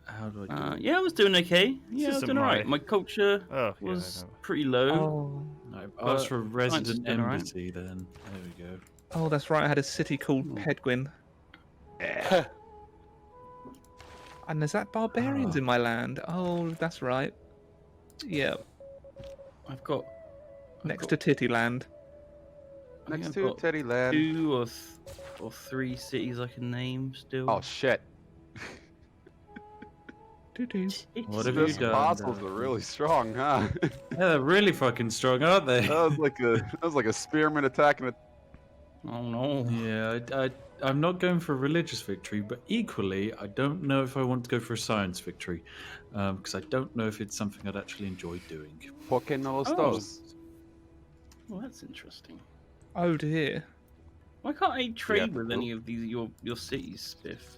How do I do it? Yeah, I was doing okay. Yeah, I was isn't doing alright. my- My culture Oh, was yeah, pretty low. No, I asked for a Science is resident doing alright. embassy then. There we go. Oh, that's right. I had a city called Pedguin. And there's that barbarians in my land. Oh, that's right. Yeah, I've got next to Titty Land. I think Next I've to got Teddy Land. 2 or 3 cities I can name still. Oh shit! Doo-doo. What have you Those done? apostles are really strong, huh? Yeah, they're really fucking strong, aren't they? that was like a spearman attacking a. Oh no. Yeah, I'm not going for a religious victory, but equally, I don't know if I want to go for a science victory, because I don't know if it's something I'd actually enjoy doing. ¿Por qué no los Oh. dos? Well, that's interesting. Oh dear. Why can't I trade Yeah. with any of these your cities, Spiff?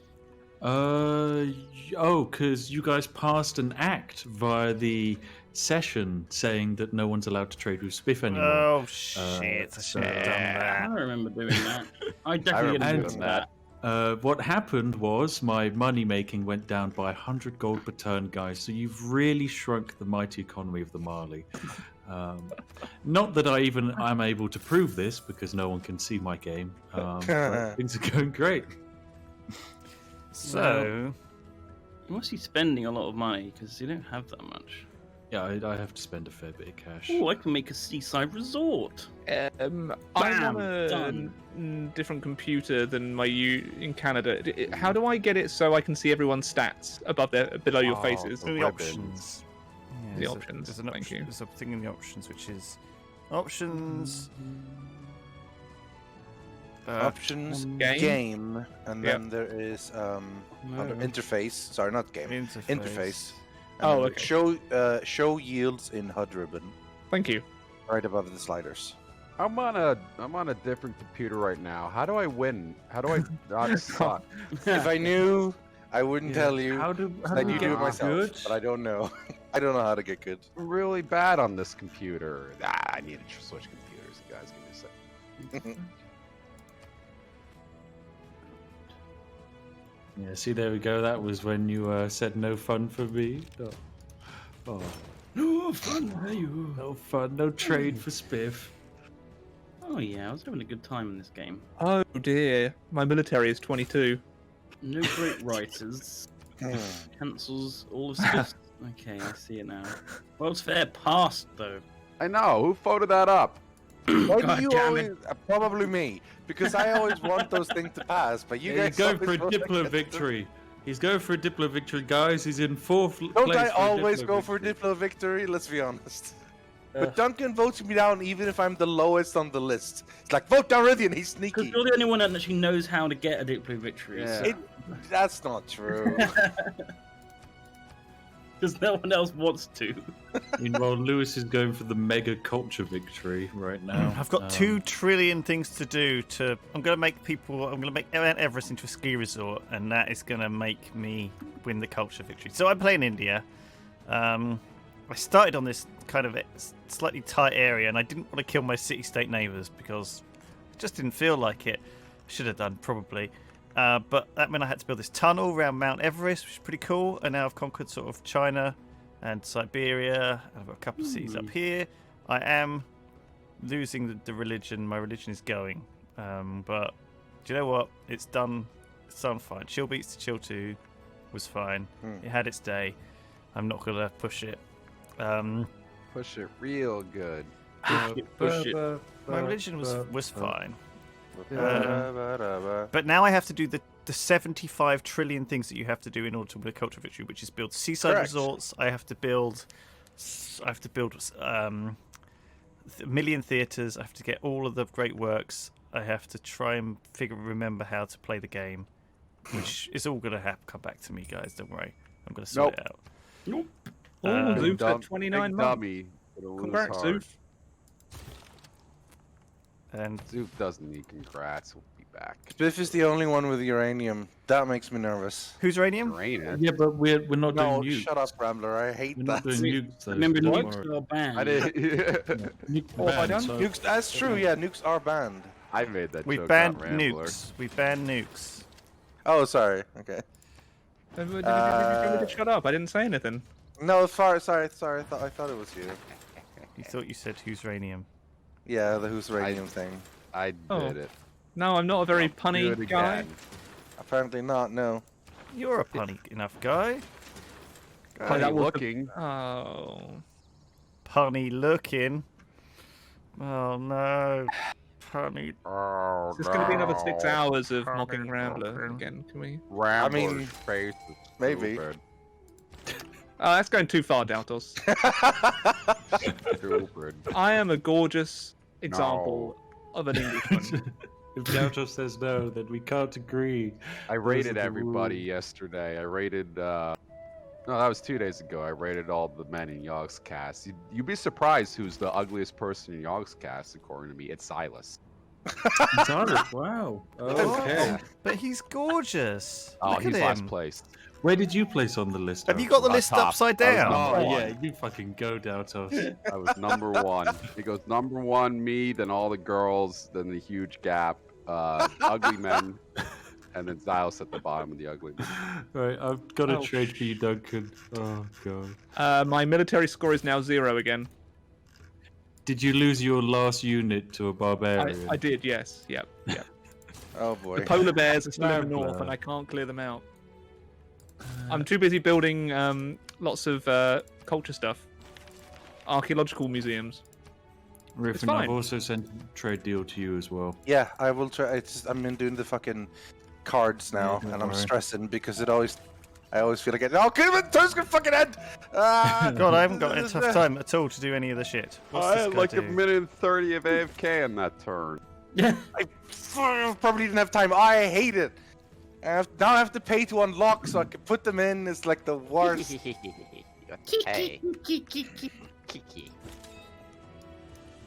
Because you guys passed an act via the session saying that no one's allowed to trade with Spiff anymore. Oh shit! I should have done I that. don't remember doing that. I definitely remember didn't doing do that. What happened was my money making went down by 100 gold per turn, guys. So you've really shrunk the mighty economy of the Mali. Not that I'm able to prove this because no one can see my game. But things are going great. So, You must be spending a lot of money because you don't have that much. Yeah, I have to spend a fair bit of cash. Oh, I can make a seaside resort. I'm Bam, on a done. different computer than my in Canada. How do I get it so I can see everyone's stats below your faces? the the ribbons. options. The there's options, There's an thank option. you. There's a thing in the options which is options. Options, Game? game, and Yeah. then there is under interface. Sorry, not game. Interface. Oh, And okay. show yields in HUD ribbon, Thank you. right above the sliders. I'm on a different computer right now. How do I win? How do I not suck? If I knew, I wouldn't tell you. How do I we do do get it myself, good? but I don't know. I don't know how to get good. I'm really bad on this computer. I need to switch computers, guys. Give me a sec. Yeah, see, there we go. That was when you said no fun for me. Oh. No fun, are you? No fun, no trade for Spiff. Oh yeah, I was having a good time in this game. Oh dear. My military is 22. No great writers. Cancels all of this. Okay, I see it now. World's Fair passed though. I know. Who voted that up? Why God do you damn always? Probably me, because I always want those things to pass. But you Yeah, guys he's going for a always Diplo vote against them. victory. He's going for a Diplo victory, guys. He's in fourth place. Don't I for a always Diplo go for victory. Diplo victory? Let's be honest. But Duncan votes me down even if I'm the lowest on the list. It's like, vote Daridian, he's Because sneaky. you're the only one that actually knows how to get a Diplo victory. Yeah. That's not true. Because no one else wants to. Meanwhile, Lewis is going for the mega culture victory right now. I've got 2 trillion things to do. I'm going to make Mount Everest into a ski resort, and that is going to make me win the culture victory. So I'm playing India. I started on this kind of slightly tight area, and I didn't want to kill my city-state neighbours because I just didn't feel like it. Should have done probably. But that meant I had to build this tunnel around Mount Everest, which is pretty cool. And now I've conquered sort of China and Siberia. And I've got a couple of cities up here. I am losing the religion. My religion is going. But do you know what? It's done. It's done fine. Chill Beats to Chill 2 was fine. It had its day. I'm not going to push it. Push it real good. Push it. My religion was fine. But now I have to do the 75 trillion things that you have to do in order to win a culture victory, which is build seaside Correct. resorts. I have to build a million theaters. I have to get all of the great works. I have to try and remember how to play the game, which is all going to come back to me, guys. Don't worry. I'm going to sort it out. Nope. Oh, Zoof's Dumb- had 29 big months. dummy. It'll lose Congrats, hard. Zoof. And Zoof doesn't need congrats. We'll be back. Biff is the only one with uranium. That makes me nervous. who's uranium? Uranus. Yeah, but we're not No, doing nukes. shut up, Rambler. I hate We're that. not doing nukes. Though, Remember, so don't nukes worry. are banned. I did. Nuke What have I banned, done? so- Nukes. That's true. Yeah, nukes are banned. I made that We've joke, banned not Rambler. nukes. We've banned nukes. Oh, sorry. Okay. Shut up! I didn't say anything. No, sorry. I thought it was you. You thought you said who's ranium? Yeah, the who's radium thing. I Oh. did it. No, I'm not a very Do punny it guy. again. Apparently not. No. You're a punny enough guy. Funny that was the- looking. Oh. Punny looking. Oh no. Punny. Oh, It's going to be another 6 no. hours of mocking Rambler again. Can we? Rambler's mean, face is maybe. stupid. Oh, that's going too far, Daltos. Stupid. I am a gorgeous example of an Englishman. If Gaucho says no, then we can't agree. I Those are rated the everybody rules. yesterday. I rated. No, that was 2 days ago. I rated all the men in Yogscast. You'd be surprised who's the ugliest person in Yogscast, according to me. It's Silas. Silas, wow. Okay. But he's gorgeous. Oh, Look he's at last him. place. Where did you place on the list? Have you Gaucho? got the list top. upside I was down? number Oh one. yeah, you fucking go, Daltos. I was number one. It goes number one, me, then all the girls, then the huge gap, ugly men, and then Silas at the bottom of the ugly men. Right, I've got a Oh, trade for you, Duncan. Oh god. My military score is now 0 again. Did you lose your last unit to a barbarian? I did, yes. Yep. Oh boy. The polar bears are still in the Rambler. north, and I can't clear them out. I'm too busy building lots of culture stuff, archaeological museums. Riffin, fine. I've also sent a trade deal to you as well. Yeah, I will try. I'm in doing the fucking cards now, don't and I'm worry. stressing because I always feel like oh, get him! Turn's gonna fucking end. God, I haven't got enough time at all to do any of the shit. What's I this had guy like do? a minute and 30 of AFK in that turn. I probably didn't have time. I hate it. Now I have to pay to unlock so I can put them in. It's like the worst. Hey.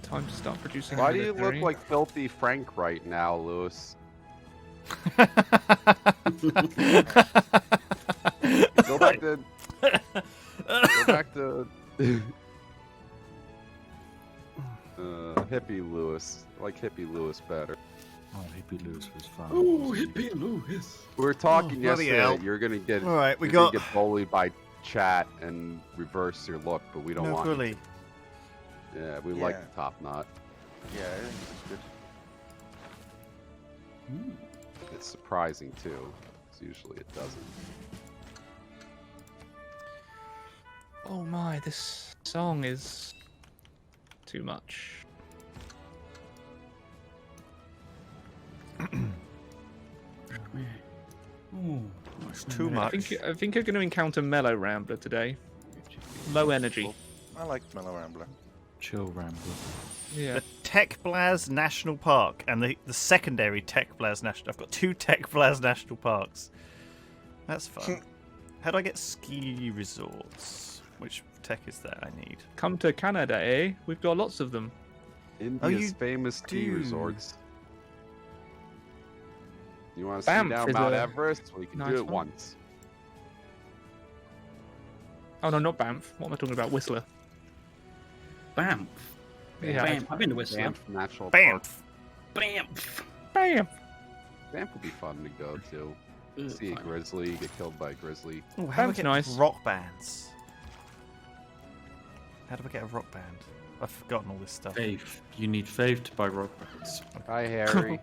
Time to start producing. Why do you look military. like filthy Frank right now, Lewis? Go back to. Go back to. Hippie Lewis. I like Hippie Lewis better. Oh, Hippie Lewis was fun. Ooh, hippie Lewis. We were talking Oh, bloody yesterday. hell. That you're gonna get. All right, we you're gonna got get bullied by chat and reverse your look, but we don't no want. you bully. to. Yeah, we Yeah. like the top knot. Yeah, I think it's good. It's surprising too, because usually it doesn't. Oh my, this song is too much. It's too I much. think you're going to encounter Mellow Rambler today. Low energy. I like Mellow Rambler. Chill Rambler. Yeah. The Tech Blaz National Park and the secondary Tech Blaz National. I've got 2 Tech Blaz National Parks. That's fun. How do I get ski resorts? Which tech is that I need? Come to Canada, eh? We've got lots of them. India's you famous ski do. resorts. You want to Banff see down is Mount a Everest? Well, you can nice do it one. once. Oh no, not Banff. What am I talking about? Whistler. Banff. Yeah. Banff. I've been to Whistler. Banff National Bam! Park. Banff. Bam! Banff would be fun to go to. Ugh, See a fine. grizzly, get killed by a grizzly. Ooh, how do I Band's get nice. rock bands? How do I get a rock band? I've forgotten all this stuff. Faith. You need faith to buy rock bands. Hi, Harry.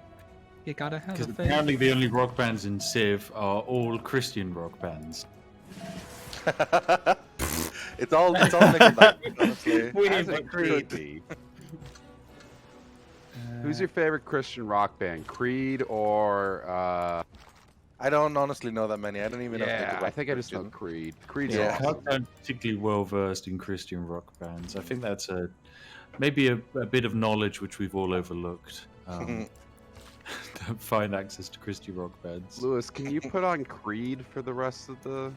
You gotta have Because a face. apparently the only rock bands in Civ are all Christian rock bands. it's all mixed up, honestly. As it could be. Who's your favorite Christian rock band? Creed or I don't honestly know that many. I don't even know. yeah, if I think I just know Christian. Creed. Creed's Yeah. awesome. I'm particularly well versed in Christian rock bands. I think that's maybe a bit of knowledge which we've all overlooked. Find access to Christian rock bands. Lewis, can you put on Creed for the rest of the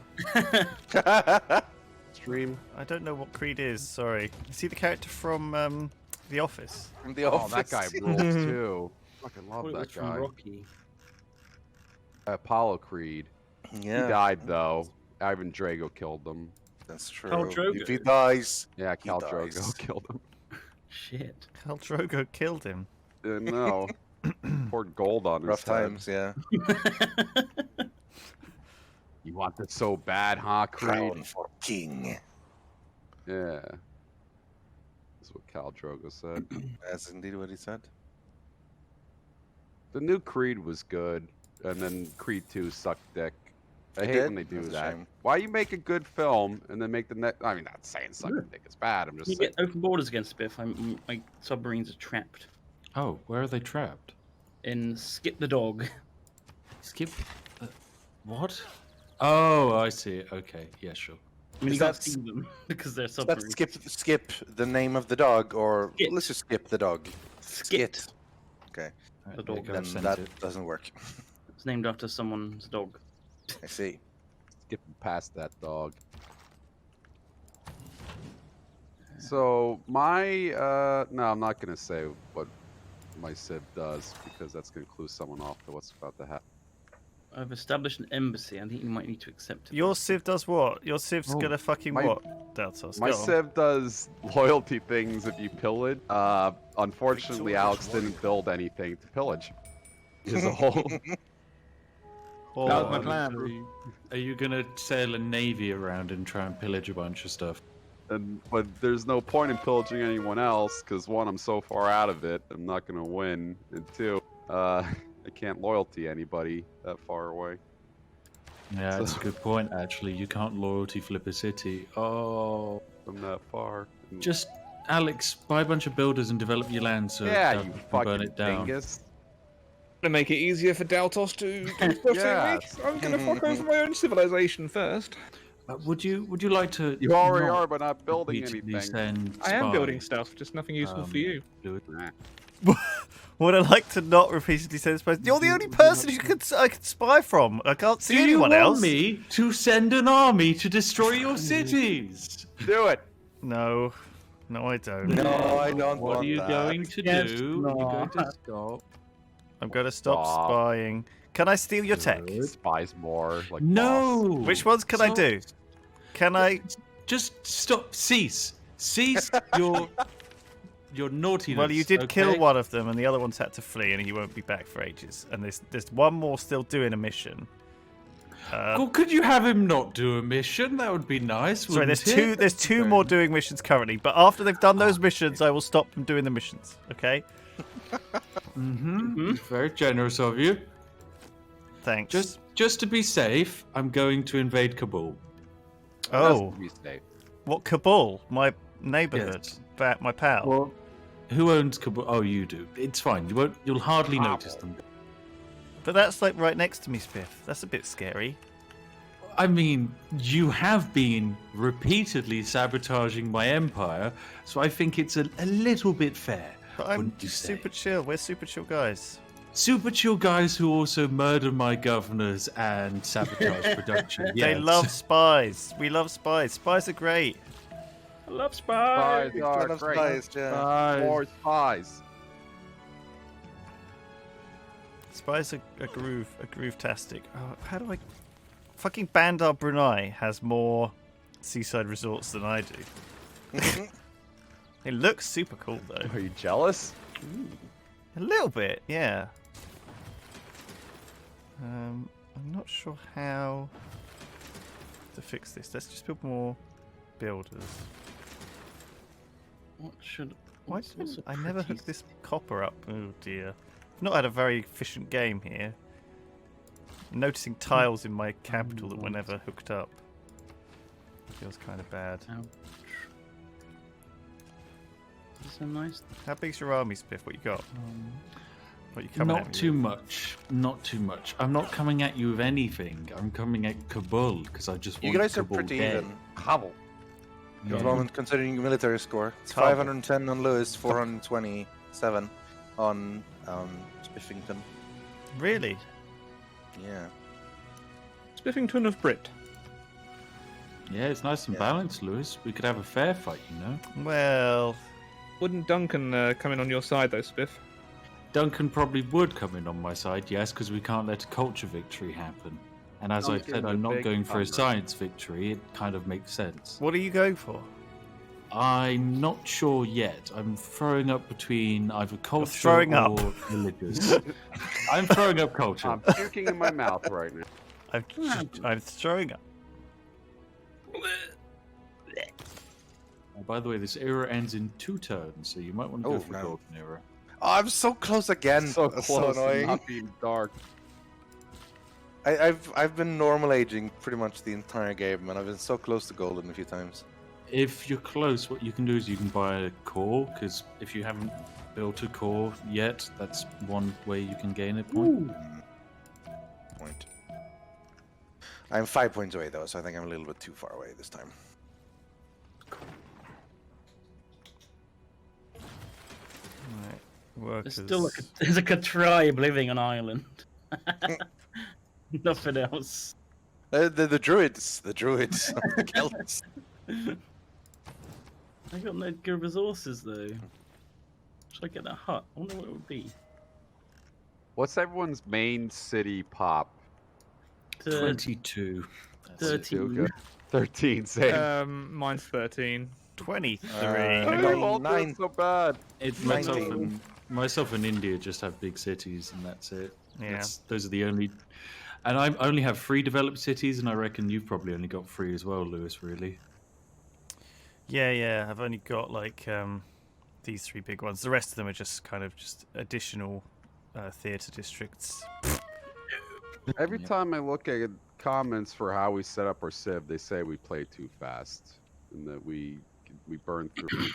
stream? I don't know what Creed is, sorry. You see the character from The Office? From the Oh, office. that guy rules too. Fucking love What that was from guy. Rocky? Apollo Creed. Yeah, He died though. Ivan Drago killed him. that's true. Khal Drogo. If he dies, Yeah, He Khal dies. Drogo killed him. Shit. Khal Drogo killed him. No. Poured gold on rough his head. times. Yeah. You want this so bad, huh, Creed? Crown for king. Yeah. That's what Khal Drogo said. That's indeed what he said. The new Creed was good, and then Creed 2 sucked dick. I It hate did? when they do That's a that. shame. Why you make a good film and then make the next? I mean, not saying sucking dick is bad. I'm just You saying. get open borders again, Spiff. My submarines are trapped Oh, where are they trapped? in Skip the Dog. Skip. What? Oh, I see. Okay, yeah, sure. I mean, Is you can't that- see them because they're Let's submarines. skip the name of the dog, or Skit. let's just skip the dog. Skit. Okay, Right, The there you dog. go, then sent that it. doesn't work. It's named after someone's dog. I see. Skipping past that dog. So my no, I'm not gonna say what my Civ does because that's gonna clue someone off to what's about to happen. I've established an embassy. I think you might need to accept it. Your Civ does what? Your Civ's Oh, gonna fucking my- what? Deltos. My go on. Civ does loyalty things if you pillage. Unfortunately, Alex didn't build anything to pillage. As a whole. Oh, That was my Um, plan. Are you gonna sail a navy around and try and pillage a bunch of stuff? But there's no point in pillaging anyone else because one, I'm so far out of it, I'm not gonna win, and two, I can't loyalty anybody that far away. Yeah, that's a So- good point. Actually, you can't loyalty flip a city. Oh, I'm that far. just Alex, buy a bunch of builders and develop your land so yeah, that you we can fucking burn it down. dingus. To make it easier for Daltos to do stuff Yeah. to me, I'm gonna fuck over my own civilization first. Would you like to? You already not are, but not building repeatedly anything. send I am building spies? stuff, just nothing useful for Um, you. Nah. Would I like to not repeatedly say this person? You're the only person who I could spy from. I can't see Do you anyone want else. me to send an army to destroy your cities? Do it. No, I don't. No, I don't What want are you that. going to Yes, do? Are you going to not. stop? I'm going to stop Stop. spying. Can I steal your tech? Good. Spies more. Like No. boss. Which ones can I Stop. do? Can I? Just stop. Cease your naughtiness. Well, you did kill okay? one of them, and the other one's had to flee, and he won't be back for ages. And there's one more still doing a mission. Well, could you have him not do a mission? That would be nice. Sorry, there's wouldn't two. it? There's two Very more nice. doing missions currently, but after they've done those missions, I will stop them doing the missions. Okay? Mhm. Very generous of you. Thanks. Just to be safe, I'm going to invade Kabul. oh, That's to be safe. what Kabul? My neighborhood, Yes. my pal. Well, who owns Kabul? Oh, you do. It's fine. You won't. You'll hardly Kabul. notice them. But that's like right next to me, Spiff. That's a bit scary. I mean, you have been repeatedly sabotaging my empire, so I think it's a little bit fair. But I'm wouldn't you say? super chill. We're super chill guys. Super chill guys who also murder my governors and sabotage production. They Yes. love spies. We love spies. Spies are great. I love spies. Spies are Son of great. spies, yeah. More spies. Spies are groove-tastic. Oh, how do I? Fucking Bandar Brunei has more seaside resorts than I do. It looks super cool though. Are you jealous? A little bit, yeah. I'm not sure how to fix this. Let's just build more builders. What should? Why what's didn't a I never pretty hooked this copper up? Oh dear. I've not had a very efficient game here. I'm noticing tiles in my capital that were never hooked up. Feels kind of bad. Ouch. Is this a nice? How big's your army, Spiff? What you got? What you coming at Not me too with? much. Not too much. I'm not coming at you with anything. I'm coming at Kabul because I just want You guys are Kabul pretty dead. even. Kabul. Yeah. At the moment, considering your military score. It's Kabul. 510 on Lewis, 427 on Spiffington. Really? Yeah. Spiffington of Brit. Yeah, it's nice and Yeah. balanced, Lewis. We could have a fair fight, you know. Well, Wouldn't Duncan come in on your side though, Spiff? Duncan probably would come in on my side, yes, because we can't let a culture victory happen. And as I Duncan's said, a I'm not big going for a funder. science victory. It kind of makes sense. what are you going for? I'm not sure yet. I'm throwing up between either culture throwing up. or religious. I'm throwing up culture. I'm puking in my mouth right now. I'm throwing up. Oh, by the way, this era ends in 2 turns, so you might want to go Oh, for no. golden era. Oh, I'm so close again. So That's close so to annoying. not being dark. I've been normal aging pretty much the entire game, and I've been so close to golden a few times. If you're close, what you can do is you can buy a core, because if you haven't built a core yet, that's one way you can gain a point. Point. I'm 5 points away though, so I think I'm a little bit too far away this time. Right. Workers. There's still there's like a tribe living on Ireland. Nothing else. The druids, the Celts. I got no good resources though. Should I get that hut? I wonder what it would be. What's everyone's main city pop? 22. That's it. 13. Okay. 13, same. Mine's 13. 23. I Hey, got Walter, 9. it's so bad. Myself and India just have big cities, and that's it. Yeah. Those are the only. And I only have 3 developed cities, and I reckon you've probably only got 3 as well, Lewis. Really. Yeah. I've only got like these 3 big ones. The rest of them are just kind of just additional theatre districts. Every time I look at comments for how we set up our Civ, they say we play too fast and that we burn through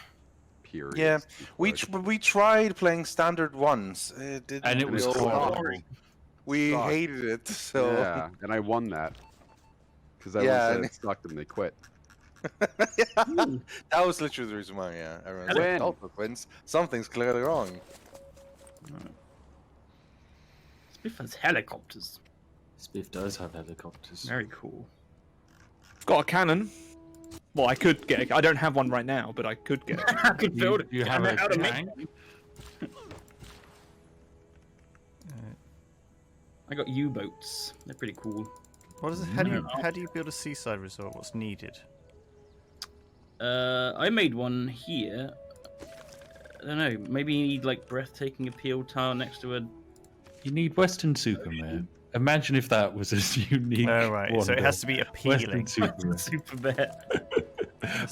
periods. Yeah, before- we tried playing standard once. It didn't And it was go well. horrible. We Sucked. hated it. So Yeah, and I won that because I Yeah, said and- it sucked and they quit. that was literally the reason why. Yeah, everyone's like, Win. "Oh, wins. Something's clearly wrong." Spiff has helicopters. Spiff does have helicopters. Very cool. Got a cannon. Well, I could get. I don't have one right now, but I could get. I could build it. You have I a know how to make tank? one. I got U-boats. They're pretty cool. What is it? How do you build a seaside resort? What's needed? I made one here. I don't know. Maybe you need like breathtaking appeal tile next to a. You need Western Superman. Imagine if that was as unique. Oh, right. So it has to be appealing. Western Superman. Super bear.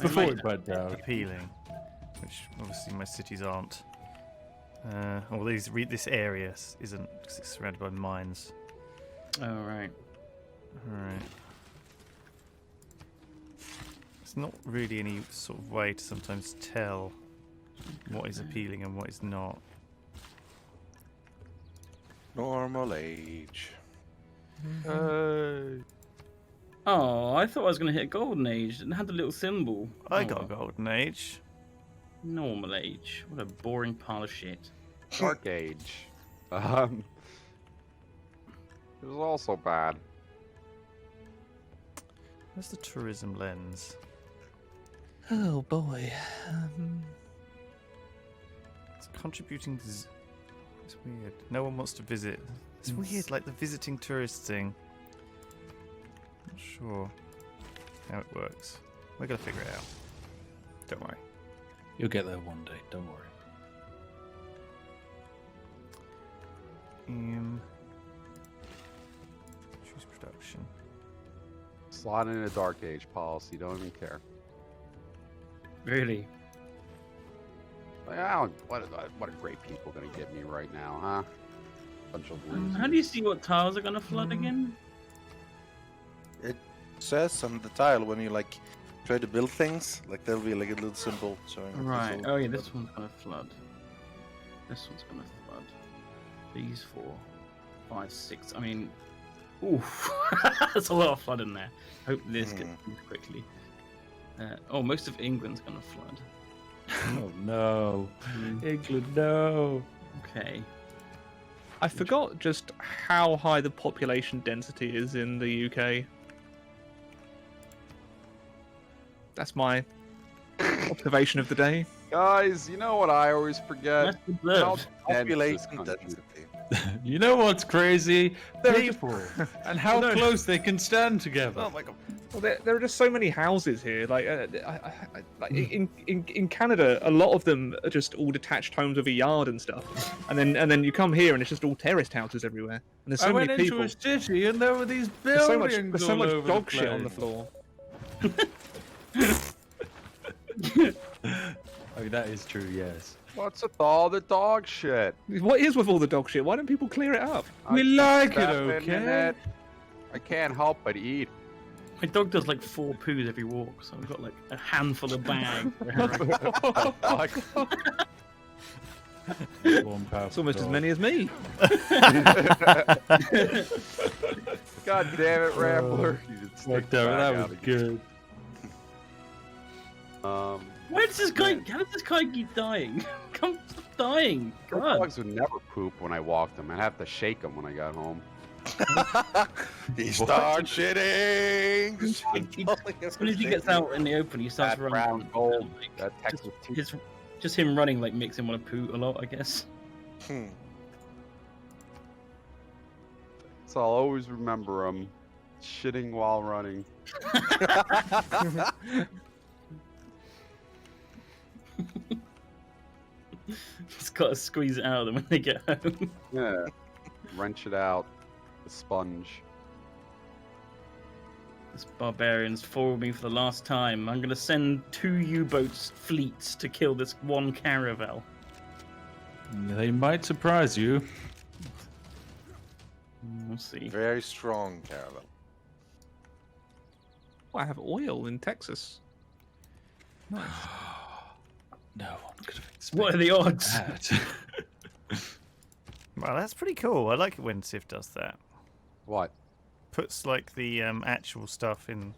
Before it went down. Appealing. Which obviously most cities aren't. Well, this area isn't because it's surrounded by mines. Oh right. Alright. There's not really any sort of way to sometimes tell what is appealing and what is not. Normal age. Oh, I thought I was gonna hit golden age and had the little symbol. I got a golden age. Normal age. What a boring pile of shit. Dark Age. It was also bad. Where's the tourism lens? Oh boy. It's contributing. It's weird. No one wants to visit. It's weird, like the visiting tourist thing. Not sure how it works. We're gonna figure it out. Don't worry. You'll get there one day. Don't worry. Choose production. Slot in a Dark Age policy. Don't even care. Really? Like, what are great people gonna get me right now, huh? Bunch of losers. How do you see what tiles are gonna flood again? It says on the tile when you like try to build things, like there'll be like a little symbol showing. that Right. this Oh will- yeah, this one's gonna flood. This one's gonna flood. These 4, 5, 6. I mean, oof, that's a lot of flood in there. Hope this gets moved quickly. Oh, most of England's gonna flood. Oh no, England, no. Okay. I forgot just how high the population density is in the UK. That's my observation of the day. Guys, you know what I always forget? That's observed. How dense this Population country density. You know what's crazy? There- People and how No. close they can stand together. Oh my god. Well, there are just so many houses here. Like, in Canada, a lot of them are just all detached homes with a yard and stuff. And then you come here and it's just all terraced houses everywhere. And there's so I many went people. into a city and there were these There's buildings so all much over dog the shit on the place. floor. I mean, that is true, yes. What's with all the dog shit? What is with all the dog shit? Why don't people clear it up? We like it, Stepping in okay? it. I can't help but eat. My dog does like 4 poos every walk, so I've got like a handful of bags. for her. It's almost as many as me. God damn it, Rambler! You just God stick damn it, back that out was again. good. Why does this guy? How does this guy keep dying? Come stop dying! The God. dogs would never poop when I walked them. I'd have to shake them when I got home. He starts shitting. As soon as he gets out in the open, he starts That running. brown gold, Like, that Texas tea. just him running like makes him want to poo a lot, I guess. Hmm. So I'll always remember them shitting while running. Just gotta squeeze it out of them when they get home. Yeah. Wrench it out. The sponge. This barbarian's followed me for the last time. I'm gonna send 2 U-boats fleets to kill this one caravel. They might surprise you. We'll see. Very strong, Caravel. Oh, I have oil in Texas. Nice. No one could have expected What are the odds? that. Well, that's pretty cool. I like it when Civ does that. What? Puts like the actual stuff in.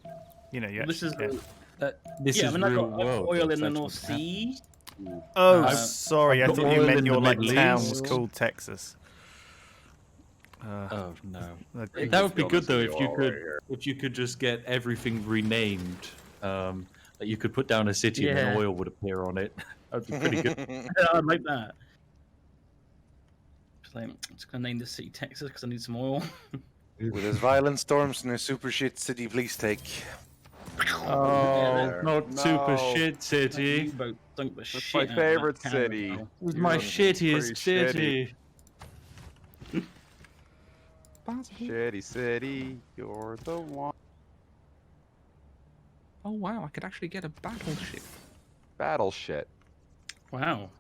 You know, This is This yeah. is I mean, I've real got world. oil in that's the actually North Sea. Oh, I've- sorry. I I've got thought you oil meant in your the like Middle town was East. called Texas. Oh no. Okay. That would be good though Illness if you oil could right here. if you could just get everything renamed. That you could put down a city and Yeah. then oil would appear on it. That'd be pretty good. Yeah, I'd like that. I'm just gonna name this city Texas because I need some oil. With his violent storms and his super shit city, please take. Oh, not No. super shit city. U-boat sunk the That's shit my out of that favorite caravel. city. It was You're my pretty shittiest shitty. city. Shitty city, you're the one. Oh wow, I could actually get a battleship. Battle shit. Wow,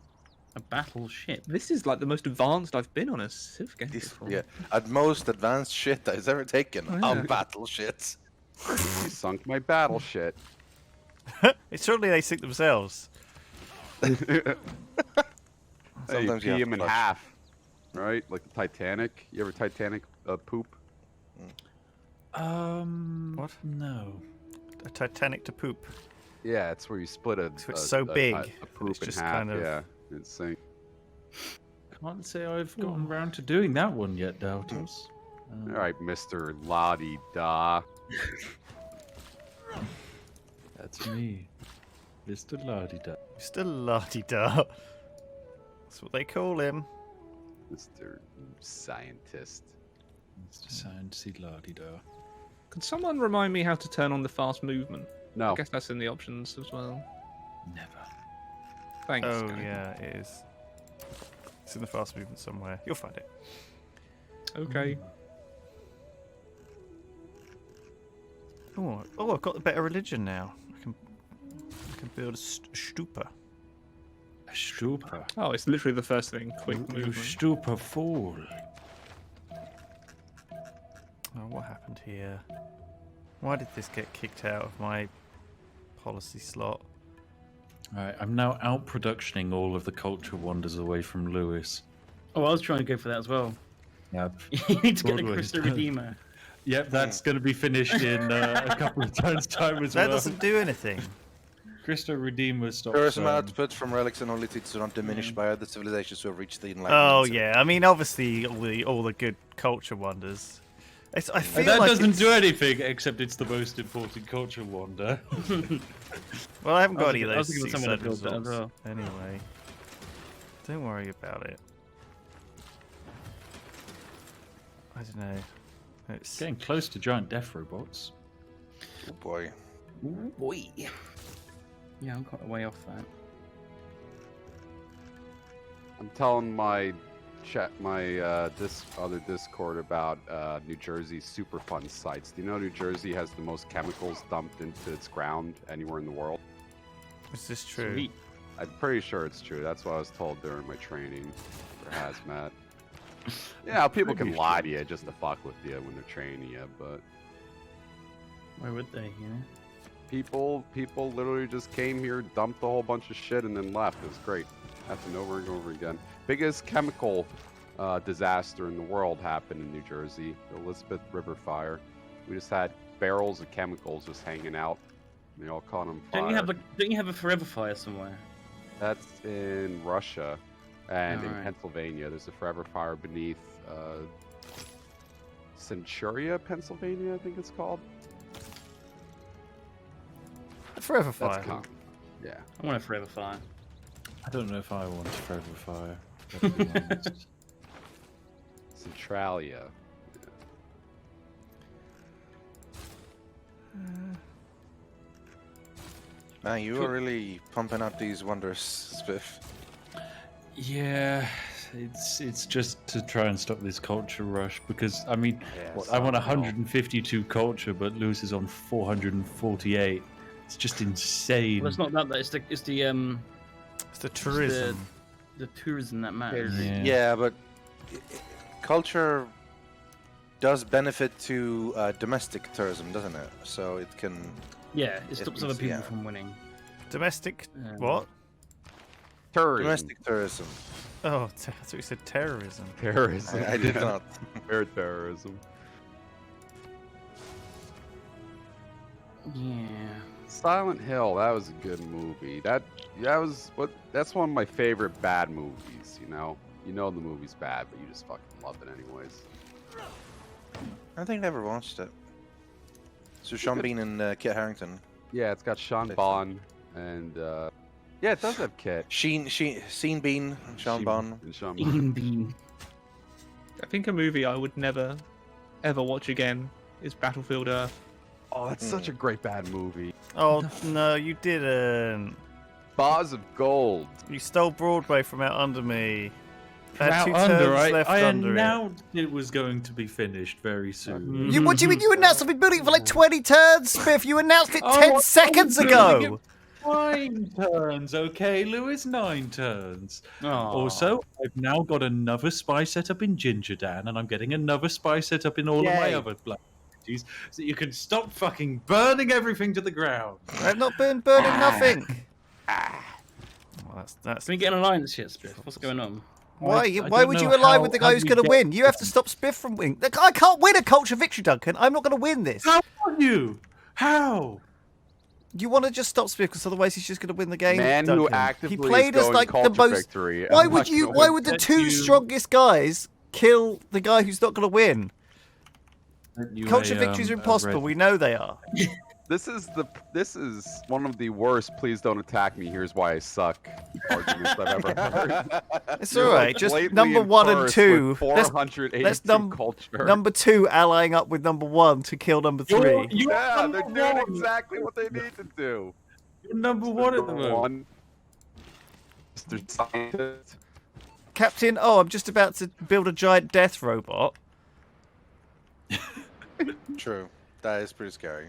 a battleship. This is like the most advanced I've been on a Civ game This, before. yeah, at most advanced shit that is ever taken Oh, yeah. on battle shit. You sunk my battle shit. It's certainly they sink themselves. Hey, you Sometimes you pee have him to in flush. half, right? Like the Titanic. You ever Titanic poop? What? No. A Titanic to poop. Yeah, it's where you split a. So it's a- so a- big, A poop it's in just half. kind of- Yeah, it's sink. Can't say I've gotten around to doing that one yet, Doubters. All right, Mister Lottie Da. That's me, Mr. Lardida. Still la-di-da. That's what they call him. Mister Scientist. Mr. Sciencey Lardida. Could someone remind me how to turn on the fast movement? No. I guess that's in the options as well. Never. Thanks. Oh guy. yeah, it is. It's in the fast movement somewhere. You'll find it. Okay. Oh, I've got a better religion now. I can build a stupa. A stupa. Oh, it's literally the first thing. Quick You movement. stupa fool. Oh, what happened here? Why did this get kicked out of my policy slot? Alright, I'm now out productioning all of the culture wonders away from Lewis. Oh, I was trying to go for that as well. Yeah. You need to get the Broadway. Crystal Redeemer. Yep, that's going to be finished in a couple of times' time as That well. doesn't do anything. Crystal Redeemer stops. Tourism output from relics and holy sites do not diminish by other civilizations who have reached the enlightenment. Oh zone. yeah, I mean obviously all the good culture wonders. I feel that like doesn't it's- do anything except it's the most important culture wonder. Well, I haven't got I was any of thinking- I was those thinking of someone that seaside built that as resorts. Anyway, don't worry about it. I don't know. It's Getting close to giant death robots. Oh boy. Ooh, boy. Yeah, I'm quite a way off that. I'm telling my this other Discord about New Jersey's Superfund sites. Do you know New Jersey has the most chemicals dumped into its ground anywhere in the world? Is this true? Sweet. I'm pretty sure it's true. That's what I was told during my training for hazmat. Yeah, people can lie to you just to fuck with you when they're training you, but Why would they, you know? people literally just came here, dumped a whole bunch of shit, and then left. It was great. Happened over and over again. Biggest chemical disaster in the world happened in New Jersey, the Elizabeth River fire. We just had barrels of chemicals just hanging out. They all caught on fire. Don't you have a forever fire somewhere? That's in Russia and in Alright. Pennsylvania. There's a forever fire beneath Centuria, Pennsylvania, I think it's called. Forever That's fire. common. Yeah. I want a forever fire. I don't know if I want forever fire. Gotta be honest. Centralia. Man, you are really pumping out these wonders, Spiff. Yeah, it's just to try and stop this culture rush because I mean, Yeah, I want Silent Hill. 152 culture, but loses on 448. It's just insane. Well, it's not that. It's the It's the tourism. the tourism that matters. Yeah. Yeah, but culture does benefit to domestic tourism, doesn't it? So it can. Yeah, it stops other people yeah. from winning. Domestic. Um, What? Tourism. Domestic tourism. Oh, I thought you said terrorism. Terrorism. I did not. Air terrorism. Yeah. Silent Hill, that was a good movie. That's one of my favorite bad movies, you know? You know the movie's bad, but you just fucking love it anyways. I think I never watched it. So Sean Bean and Kit Harington. Yeah, it's got Sean Bond and yeah, it does have Kit. Sean Bean, Sean Bond. And Sean Bond. Bean bean. I think a movie I would never, ever watch again is Battlefield Earth. Oh, that's such a great bad movie. Oh no, you didn't. Bars of Gold. You stole Broadway from out under me. Had Out two under, turns left I under it. announced it was going to be finished very soon. What do you mean? You announced I've been building it for like 20 turns, Spiff. You announced it Oh, 10 I seconds was ago. building 9 turns, okay, Lewis, 9 turns. Aw. Also, I've now got another spy setup in Gingerdan, and I'm getting another spy setup in all of my Yay. other black cities, so you can stop fucking burning everything to the ground. I've not been burning nothing. Well, that's Can we get an alliance yet, Spiff? What's going on? why. I Why don't would know you align how- with the how guy who's you going to get win? You have to them. stop Spiff from winning. Look, I can't win a culture victory, Duncan. I'm not going to win this. How are you? How? You want to just stop Spiff because otherwise he's just going to win the game. Man who Duncan. actively he played is as going like the culture most. victory. Why I'm would not you? gonna Why win. would the Let two you- strongest guys kill the guy who's not going to win? Culture victories are impossible. We know they are. This is one of the worst. Please don't attack me. Here's why I suck. Arguments I've ever heard. It's You're, all right. like, Just blatantly number in 1 and first 2. with Let's 482 culture. number 2 allying up with number 1 to kill number 3. Yeah, they're doing exactly what they need to do. You're number 1 at the moment. Mr. Scientist. Captain, oh, I'm just about to build a giant death robot. True. That is pretty scary.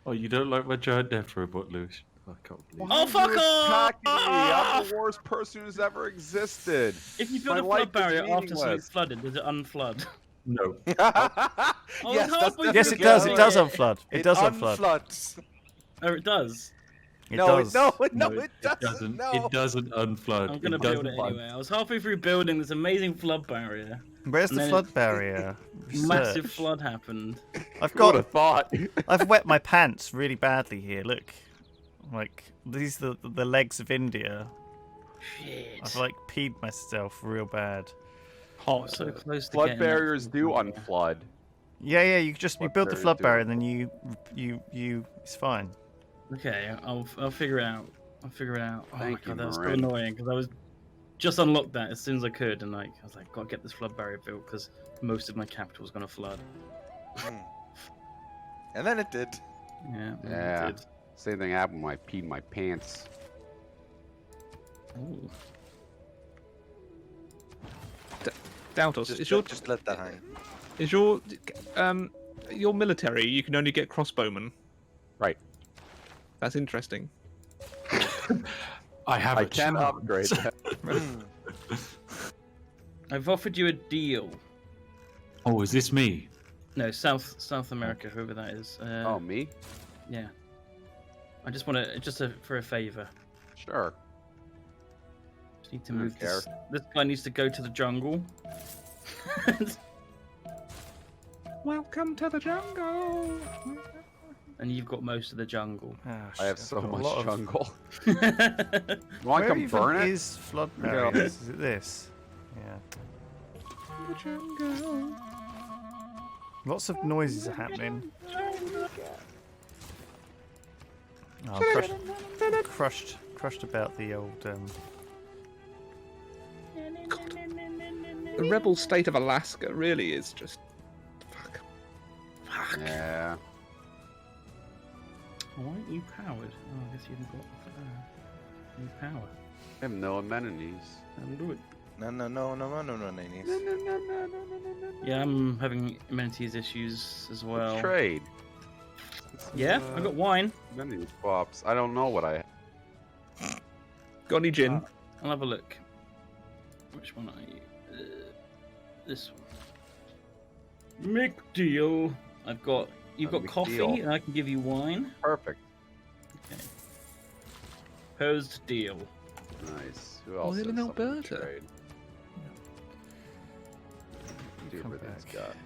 Oh, you don't like my giant death robot, Lewis? I can't believe it. Oh, fuck off! Attacking me. I'm the worst person who's ever existed. If you build My a life flood is barrier after something's meaningless. flooded, does it unflood? No. Oh, Yes, it's that's halfway Yes, through it does. the It does game. unflood. It does unflood. unfloods. Oh, it does. It No, does. no, No, it doesn't. No. It doesn't unflood. I'm gonna it build doesn't it anyway. I was halfway through building this amazing flood barrier. Where's And the then flood it- barrier? Massive Research. flood happened. I've Who would got. have thought? I've wet my pants really badly here. Look, like these are the legs of India. Shit. I've like peed myself real bad. Hot. So close to Flood getting that barriers do flood barrier. unflood. Yeah. You Flood build the barriers flood do. barrier, and then you. It's fine. Okay, I'll figure it out. I'll figure it out. Oh Thank my you, god, that's so Marin. annoying because I was just unlocked that as soon as I could, and like I was like, gotta get this flood barrier built because most of my capital was gonna flood. And then it did. Yeah. Yeah. Did. Same thing happened when I peed my pants. Ooh. Doubtos, Just let that hang. is your military? You can only get crossbowmen. Right. That's interesting. I have I a can chance. upgrade that. I've offered you a deal. Oh, is this me? No, South America, whoever that is. Oh, me? Yeah. I just want to for a favor. Sure. Just need to I don't move care. this guy needs to go to the jungle. Welcome to the jungle. And you've got most of the jungle. Oh, I have shit, so I've got a much lot of- jungle. You want to Where come even burn it? is flood Yeah. barriers? Is it this? Yeah. The jungle. Lots of noises are happening. Oh, I'm crushed about the old. The rebel state of Alaska really is just. Fuck. Yeah. Why aren't you powered? Oh, I guess you haven't got any power. I have no amenities. I'll do it. No, Nanis. Yeah, I'm having amenities issues as well. Let's trade. Yeah, I got wine. Amenities swaps. I don't know what I. Got any gin? I'll have a look. Which one are you? This one. Make deal. You've got Make coffee, deal. and I can give you wine. Perfect. Okay. Posed deal. Nice. Who else? Oil has in something to Alberta. trade? See Come everything's back. got.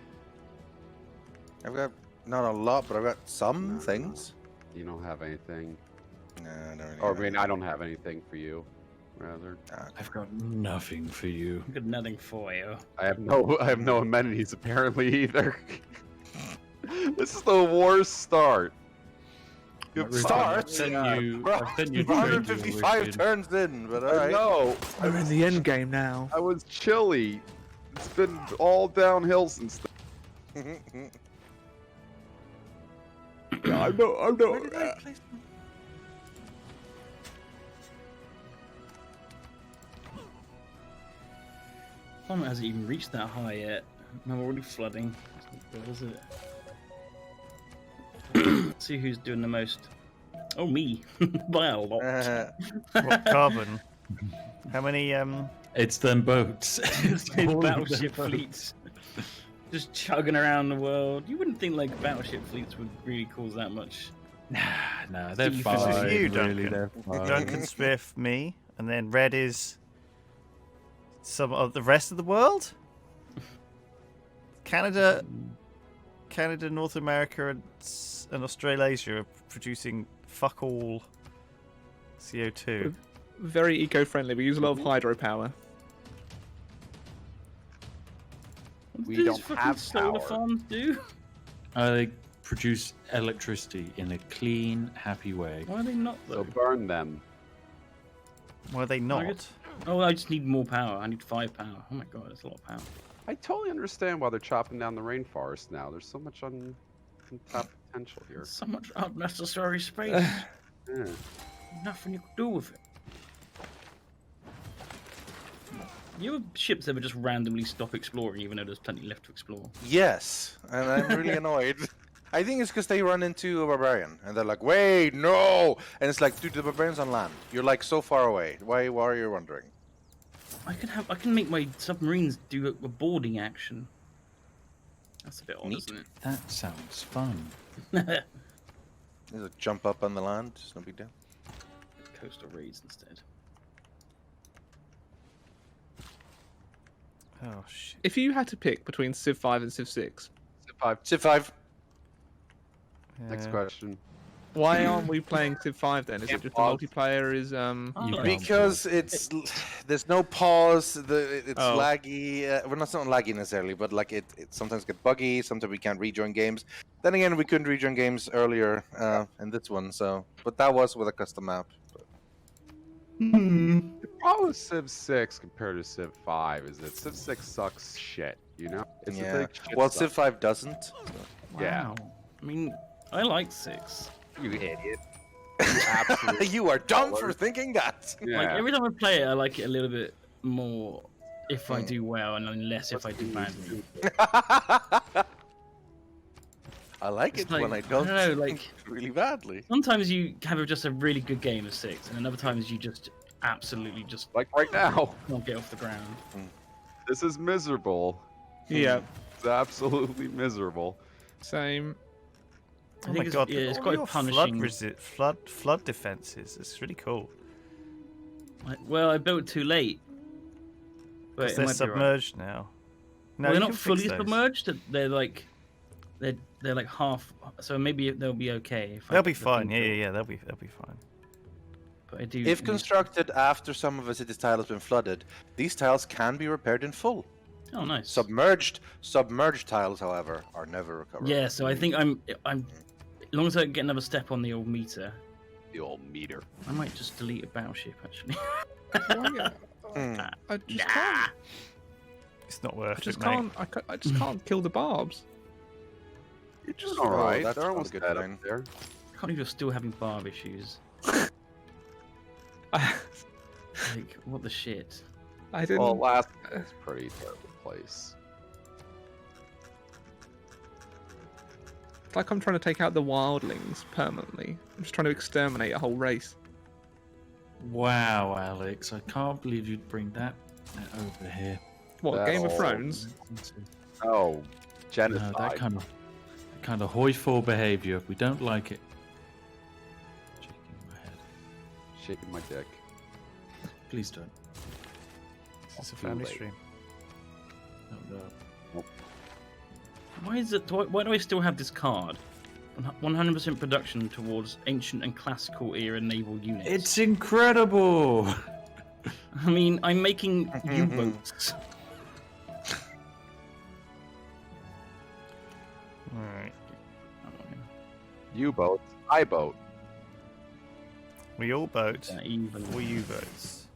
I've got not a lot, but I've got some things. You don't have anything. No, I don't really. Or I have mean, I don't have anything for you. Rather, I've got nothing for you. I've got nothing for you. I have no amenities apparently either. This is the worst start. Good Richard, start. I've sent you. We're I've sent you a trade deal, 155 Richard. turns in, but I alright. know. We're in the end game now. I was chilly. It's been all downhill since then. Yeah, I'm no. Climate hasn't even reached that high yet. And I'm already flooding. That's not good, is it? Let's see who's doing the most. Oh, me. By a lot. What carbon? How many? It's them boats. It's All of them battleship boats. fleets. Just chugging around the world. You wouldn't think like battleship fleets would really cause that much. Nah, they're This is fine. you, really, Duncan. they're fine. Duncan Smith, me, and then red is some of the rest of the world. Canada, North America, and Australasia are producing fuck all CO2. Very eco-friendly. We use a lot of hydropower. What We do these don't fucking have solar power. farms do? They produce electricity in a clean, happy way. Why are they not So though? burn them. Why are they not? Oh, I just need more power. I need 5 power. Oh my god, that's a lot of power. I totally understand why they're chopping down the rainforest now. There's so much untapped potential here. So much unnecessary space. Yeah. Nothing you can do with it. You have ships that would just randomly stop exploring, even though there's plenty left to explore. Yes, and I'm really annoyed. I think it's because they run into a barbarian, and they're like, "Wait, no!" And it's like, dude, the barbarian's on land. You're like so far away. Why are you wondering? I can make my submarines do a boarding action. That's a bit odd, Neat. isn't it? That sounds fun. There's a jump up on the land. It's no big deal. Coastal raids instead. Oh shit! If you had to pick between Civ 5 and Civ 6, Civ 5. Next Yeah. question. why aren't we playing Civ 5 then? Is Can't it just pause. the multiplayer is You can't Because it's there's no pause. It's Oh. laggy. Well, not laggy necessarily, but like it sometimes get buggy. Sometimes we can't rejoin games. Then again, we couldn't rejoin games earlier in this one. So, but that was with a custom map. The problem with Civ 6 compared to Civ 5 is that Civ 6 sucks shit, you know? It's a Yeah. big shit Well, suck. Civ 5 doesn't. Yeah. Wow. I mean, I like 6. You idiot. You absolute You are dumb for coward. thinking that. Yeah. Like every time I play it, I like it a little bit more if I do well, and then less if I do badly. I like It's it when I like, don't, I don't know, think like- really badly. Sometimes you have just a really good game of 6, and then other times you just absolutely just Like right now. can't get off the ground. This is miserable. Yeah, It's absolutely miserable. same. I Oh think my god, yeah, it's all quite your punishing. flood defenses. It's really cool. Like, well, I built too late. But Because it they're might be right. submerged now. No, Well, they're you not can fix fully those. submerged. They're like they're like half. So maybe they'll be okay. If I They'll be look fine. into Yeah, it. yeah, they'll be fine. But I do. If need- constructed after some of a city's tile has been flooded, these tiles can be repaired in full. Oh, nice. Submerged tiles, however, are never recoverable. Yeah. So I think I'm. As long as I get another step on the old meter, The old meter. I might just delete a battleship actually. I just Nah. can't. It's not I worth just it, mate. can't. I just can't kill the barbs. You're just Oh, alright. that's They're not a almost good dead sign. up there. I can't believe you're still having barb issues. I Like what the shit? didn't. Well, last is a pretty terrible place. It's like I'm trying to take out the wildlings permanently. I'm just trying to exterminate a whole race. Wow, Alex, I can't believe you'd bring that over here. What, That's Game of all. Thrones? Oh, No, genocide. that kind of hoi-for behaviour. We don't like it. Shaking my head. Shaking my dick. Please don't. It's a Too family late. stream. Oh, no. Why is it? Why do I still have this card? 100% production towards ancient and classical era naval units. It's incredible. I mean, I'm making U-boats. Alright. U-boat. I-boat. We all boat. Even. Or U-boats.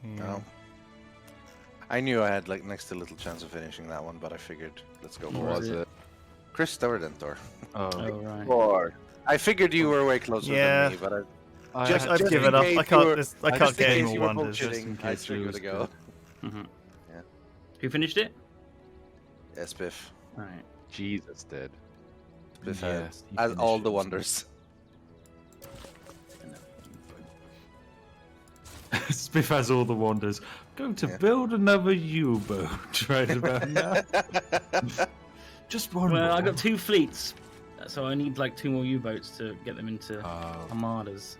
Yeah. No. I knew I had like next to little chance of finishing that one, but I figured let's go What for What it. was it? Christopher Dentor. Oh Oh, right. Lord. I figured you were way closer Yeah. than me, but I Just- had I've to just given in up. case I you can't. were- I just can't in get any case more you were wonders. just bullshitting, in I case figured Lewis to go. Mm-hmm. Yeah. Who finished it? Yeah, Spiff. All right. Jesus did. Spiff Yeah, had he as all finished the it. wonders. Spiff has all the wonders. Going to Yeah. build another U-boat right about now. Just one Well, more. I got 2 fleets, so I need like 2 more U-boats to get them into Oh, armadas.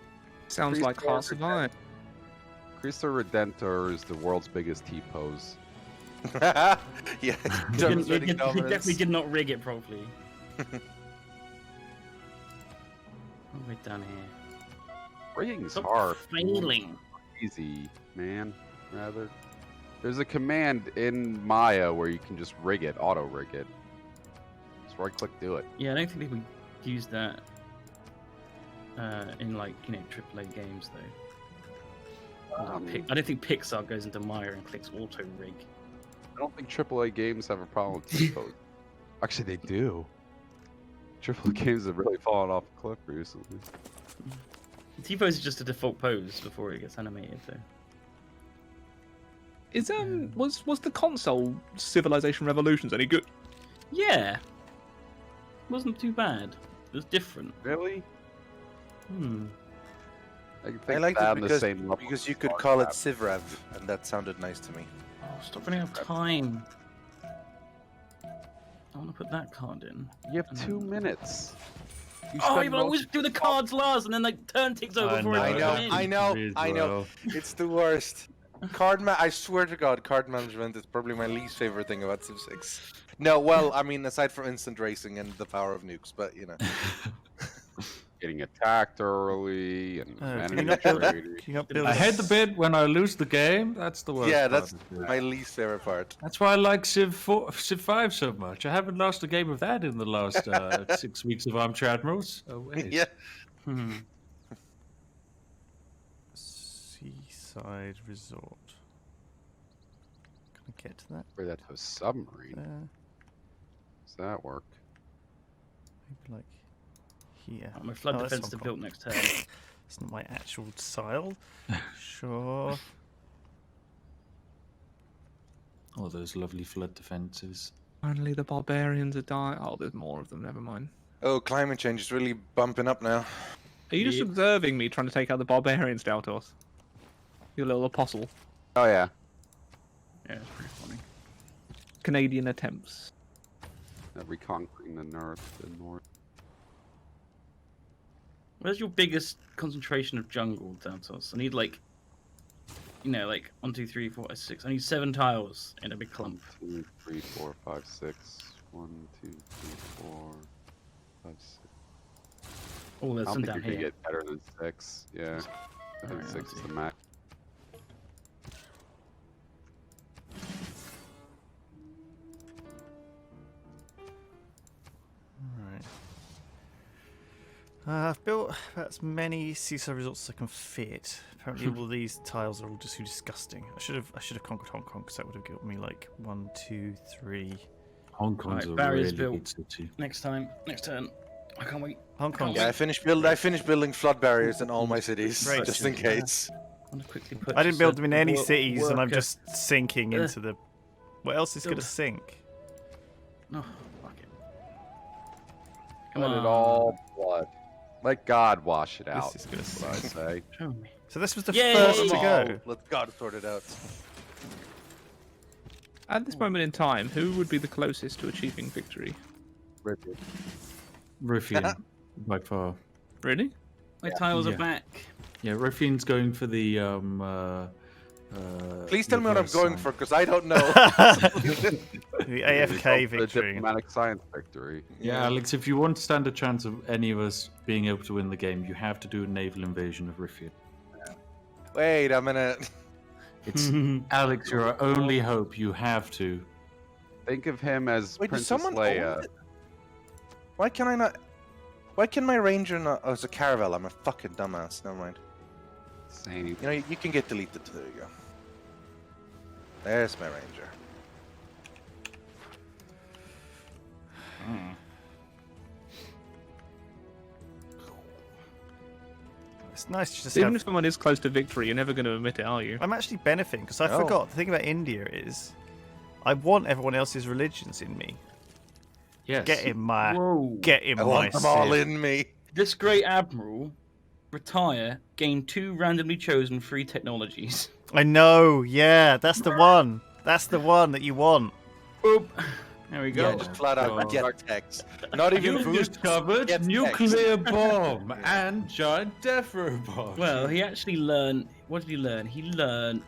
Sounds Please like don't Hearts of Iron. Cristo Redentor is the world's biggest T-pose. Yeah, You demonstrating you dominance. definitely did not rig it properly. What have we done here? Rigging's Stop hard. failing. Easy, man. Rather. There's a command in Maya where you can just rig it, auto rig it. Just right click, do it. Yeah, I don't think we use that in like AAA games though. I don't think Pixar goes into Maya and clicks auto rig. I don't think AAA games have a problem with T-pose. Actually, they do. AAA games have really fallen off a cliff recently. T-pose is just a default pose before it gets animated though. Is was the console Civilization Revolutions any good? Yeah, wasn't too bad. It was different. Really? I think I liked that it on the same level because as you could Star call it Trek. Civ Rev, and that sounded nice to me. Oh, stop running out of time. I want to put that card in. You have 2 minutes. You Oh, spend you most- always do the cards last, and then like turn ticks over I before know, it I gets know, in. I know, As I know. well. It's the worst. I swear to God, card management is probably my least favorite thing about Civ 6. No, well, I mean, aside from instant racing and the power of nukes, but you know. Getting attacked early and can enemy you not build, trading. can you not build I a hate the bit when I lose the game. That's the worst. Yeah, part that's of it. my least favorite part. That's why I like Civ 5 so much. I haven't lost a game of that in the last 6 weeks of Armed Admirals. Oh, wait. Yeah. Hmm. seaside resort. Can I get to that? Or that's a submarine. Does that work? Maybe like here. Oh, my flood Oh, that's defenses are Hong built Kong. next turn. It's not my actual tile. Sure. Oh, those lovely flood defences. Finally, the barbarians are dying. Oh, there's more of them. Never mind. Oh, climate change is really bumping up now. Are you just observing me trying to take out the barbarians, Daltos? You little apostle. Oh yeah. Yeah, it's pretty funny. Canadian attempts. Reconquering the north. Where's your biggest concentration of jungle, Dantos? I need like, like 1, 2, 3, 4, 5, 6. I need 7 tiles in a big clump. 1, 2, 3, 4, 5, 6. 1, 2, 3, 4, 5, 6. Oh, there's I some don't down think you can here. get better than 6. Yeah. I think Alright, 6 let's is the see. max. Alright. I've built about as many seaside resorts as I can fit. Apparently, all these tiles are all just too disgusting. I should have conquered Hong Kong because that would have given me like 1, 2, 3. Hong Kong's Right, a barriers really built. good city. Next turn. I can't wait. Hong Kong. Yeah, I finished building flood barriers in all my cities, Great. just in case. I want to quickly put. I didn't build them in any work- cities, and I'm worker- just sinking into the. What else is going to Build. sink? No, fuck it. Come Let on. it all blood. Let God wash it out. This is going to That's what I sink. say. Show me. So this was the Yay! first to go. Let God sort it out. At this moment in time, who would be the closest to achieving victory? Richard. Ruffian, by far. Really? My tiles Yeah. are back. Yeah, Ruffian's going for the Please tell me what I'm reverse going sign. for, because I don't know. The AFK The victory. diplomatic science victory. Yeah, Alex, if you want to stand a chance of any of us being able to win the game, you have to do a naval invasion of Ruffian. Wait a minute. It's Alex, your only hope. You have to. Think of him as Wait, does Princess someone Leia. own it? Why can I not? Why can my ranger not? Oh, it's a caravel. I'm a fucking dumbass. Never mind. Same. You know, you can get deleted. There you go. There's my ranger. It's nice to just Even have. if someone is close to victory, you're never going to admit it, are you? I'm actually benefiting because I No. forgot. The thing about India is, I want everyone else's religions in me. Yes. Get in my. Whoa. Get in I my. want them all Civ. in me. This great admiral retire, gain 2 randomly chosen free technologies. I know. Yeah, that's the one. That's the one that you want. Boop. There we go. Yeah, Just flat out God. get text. Not even You've food. discovered get nuclear bomb and giant death robot. Well, he actually learned. What did he learn? He learned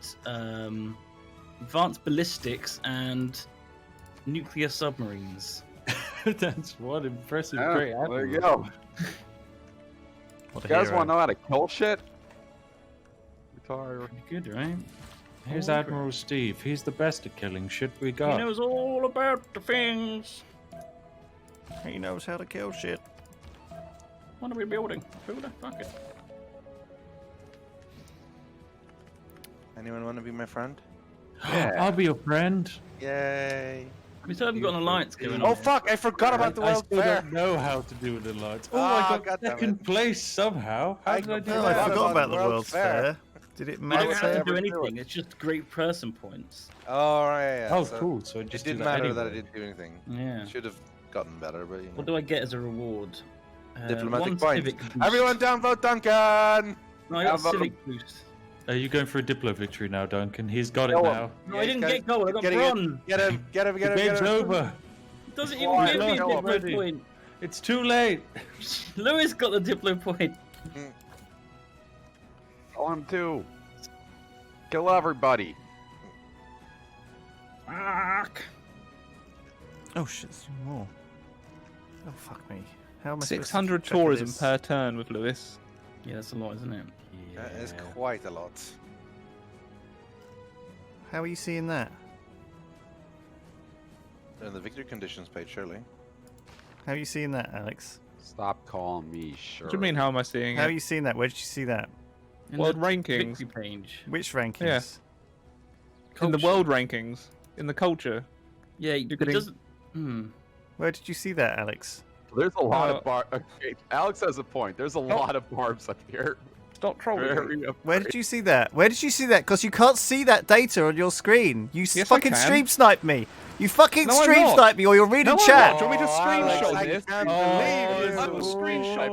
advanced ballistics and nuclear submarines. That's one impressive, Yeah, great there you admiral. go. What a You guys hero. want to know how to kill shit? Retire. Pretty good, right? Here's Admiral Steve. He's the best at killing shit we He got. knows all about the things. He knows how to kill shit. What are we building? Builder? Fuck it. Anyone want to be my friend? I'll be your friend. Yay! We still haven't got an alliance going on. Oh fuck! I forgot about the I World still Fair. don't know how to do the alliance. Oh, Ah, I got goddammit. second place somehow. How I did I do Oh, forgot I that? forgot about the World's World's Fair. Fair. Did it You don't matter? have to ever do do anything. It's just great person points. Oh right. Yeah, Oh, so cool. So It just do didn't that matter that I anyway. didn't do anything. Yeah. Should have gotten better, but you know. What do I get as a reward? Diplomatic one points. civic boost. Everyone downvote Duncan! No, I got Have a- civic boost. Are you going for a Diplo victory now, Duncan? He's got it Go on. now. No, I didn't get gold. I got Get him, bronze. get him, get him, The get him, game's get him. over. Doesn't Oh, even give me a I lost Diplo already. point. It's too late. Lewis got the Diplo point. Kill him too. Kill everybody. Fuck. Oh shit, there's more. Oh fuck me. How am I supposed to 600 keep track of tourism this? per turn with Lewis. Yeah, that's a lot, isn't it? That is quite a lot. How are you seeing that? In the victory conditions page, surely. How are you seeing that, Alex? Stop calling me sure. What do you mean, how am I seeing How are it? you seeing that? Where did you see that? In World the rankings. victory page. Which rankings? Yeah. In the Culture. world rankings. In the culture. Yeah, it getting- doesn't. Hmm. Where did you see that, Alex? There's a lot of bar. Okay, Alex has a point. There's a lot of barbs up here. Stop trolling. Very Where did you see that? Where did you see that? Because you can't see that data on your screen. You Yes, I fucking can. stream snipe me. You fucking No, I'm stream not. snipe me, or you'll read No, in I'm chat. not. Do you want me to screenshot I this? can't believe I will you. screenshot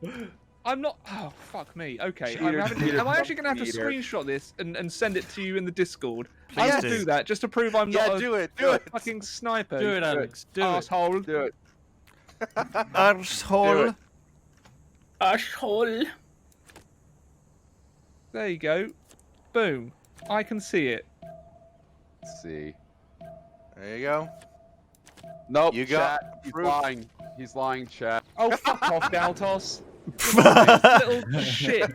that. I'm not. Oh, fuck me. Okay. Cheater, cheater, am I actually going to have to cheater. screenshot this and send it to you in the Discord? Please I will do. do that just to prove I'm not Yeah, a do it. Do it. fucking sniper. Do it, Alex. Do it. Asshole. Do it. Arsehole. Asshole. There you go. Boom. I can see it. Let's see. There you go. Nope. You got chat. He's proof. lying. He's lying, chat. Oh, fuck off, Daltos. Little shit.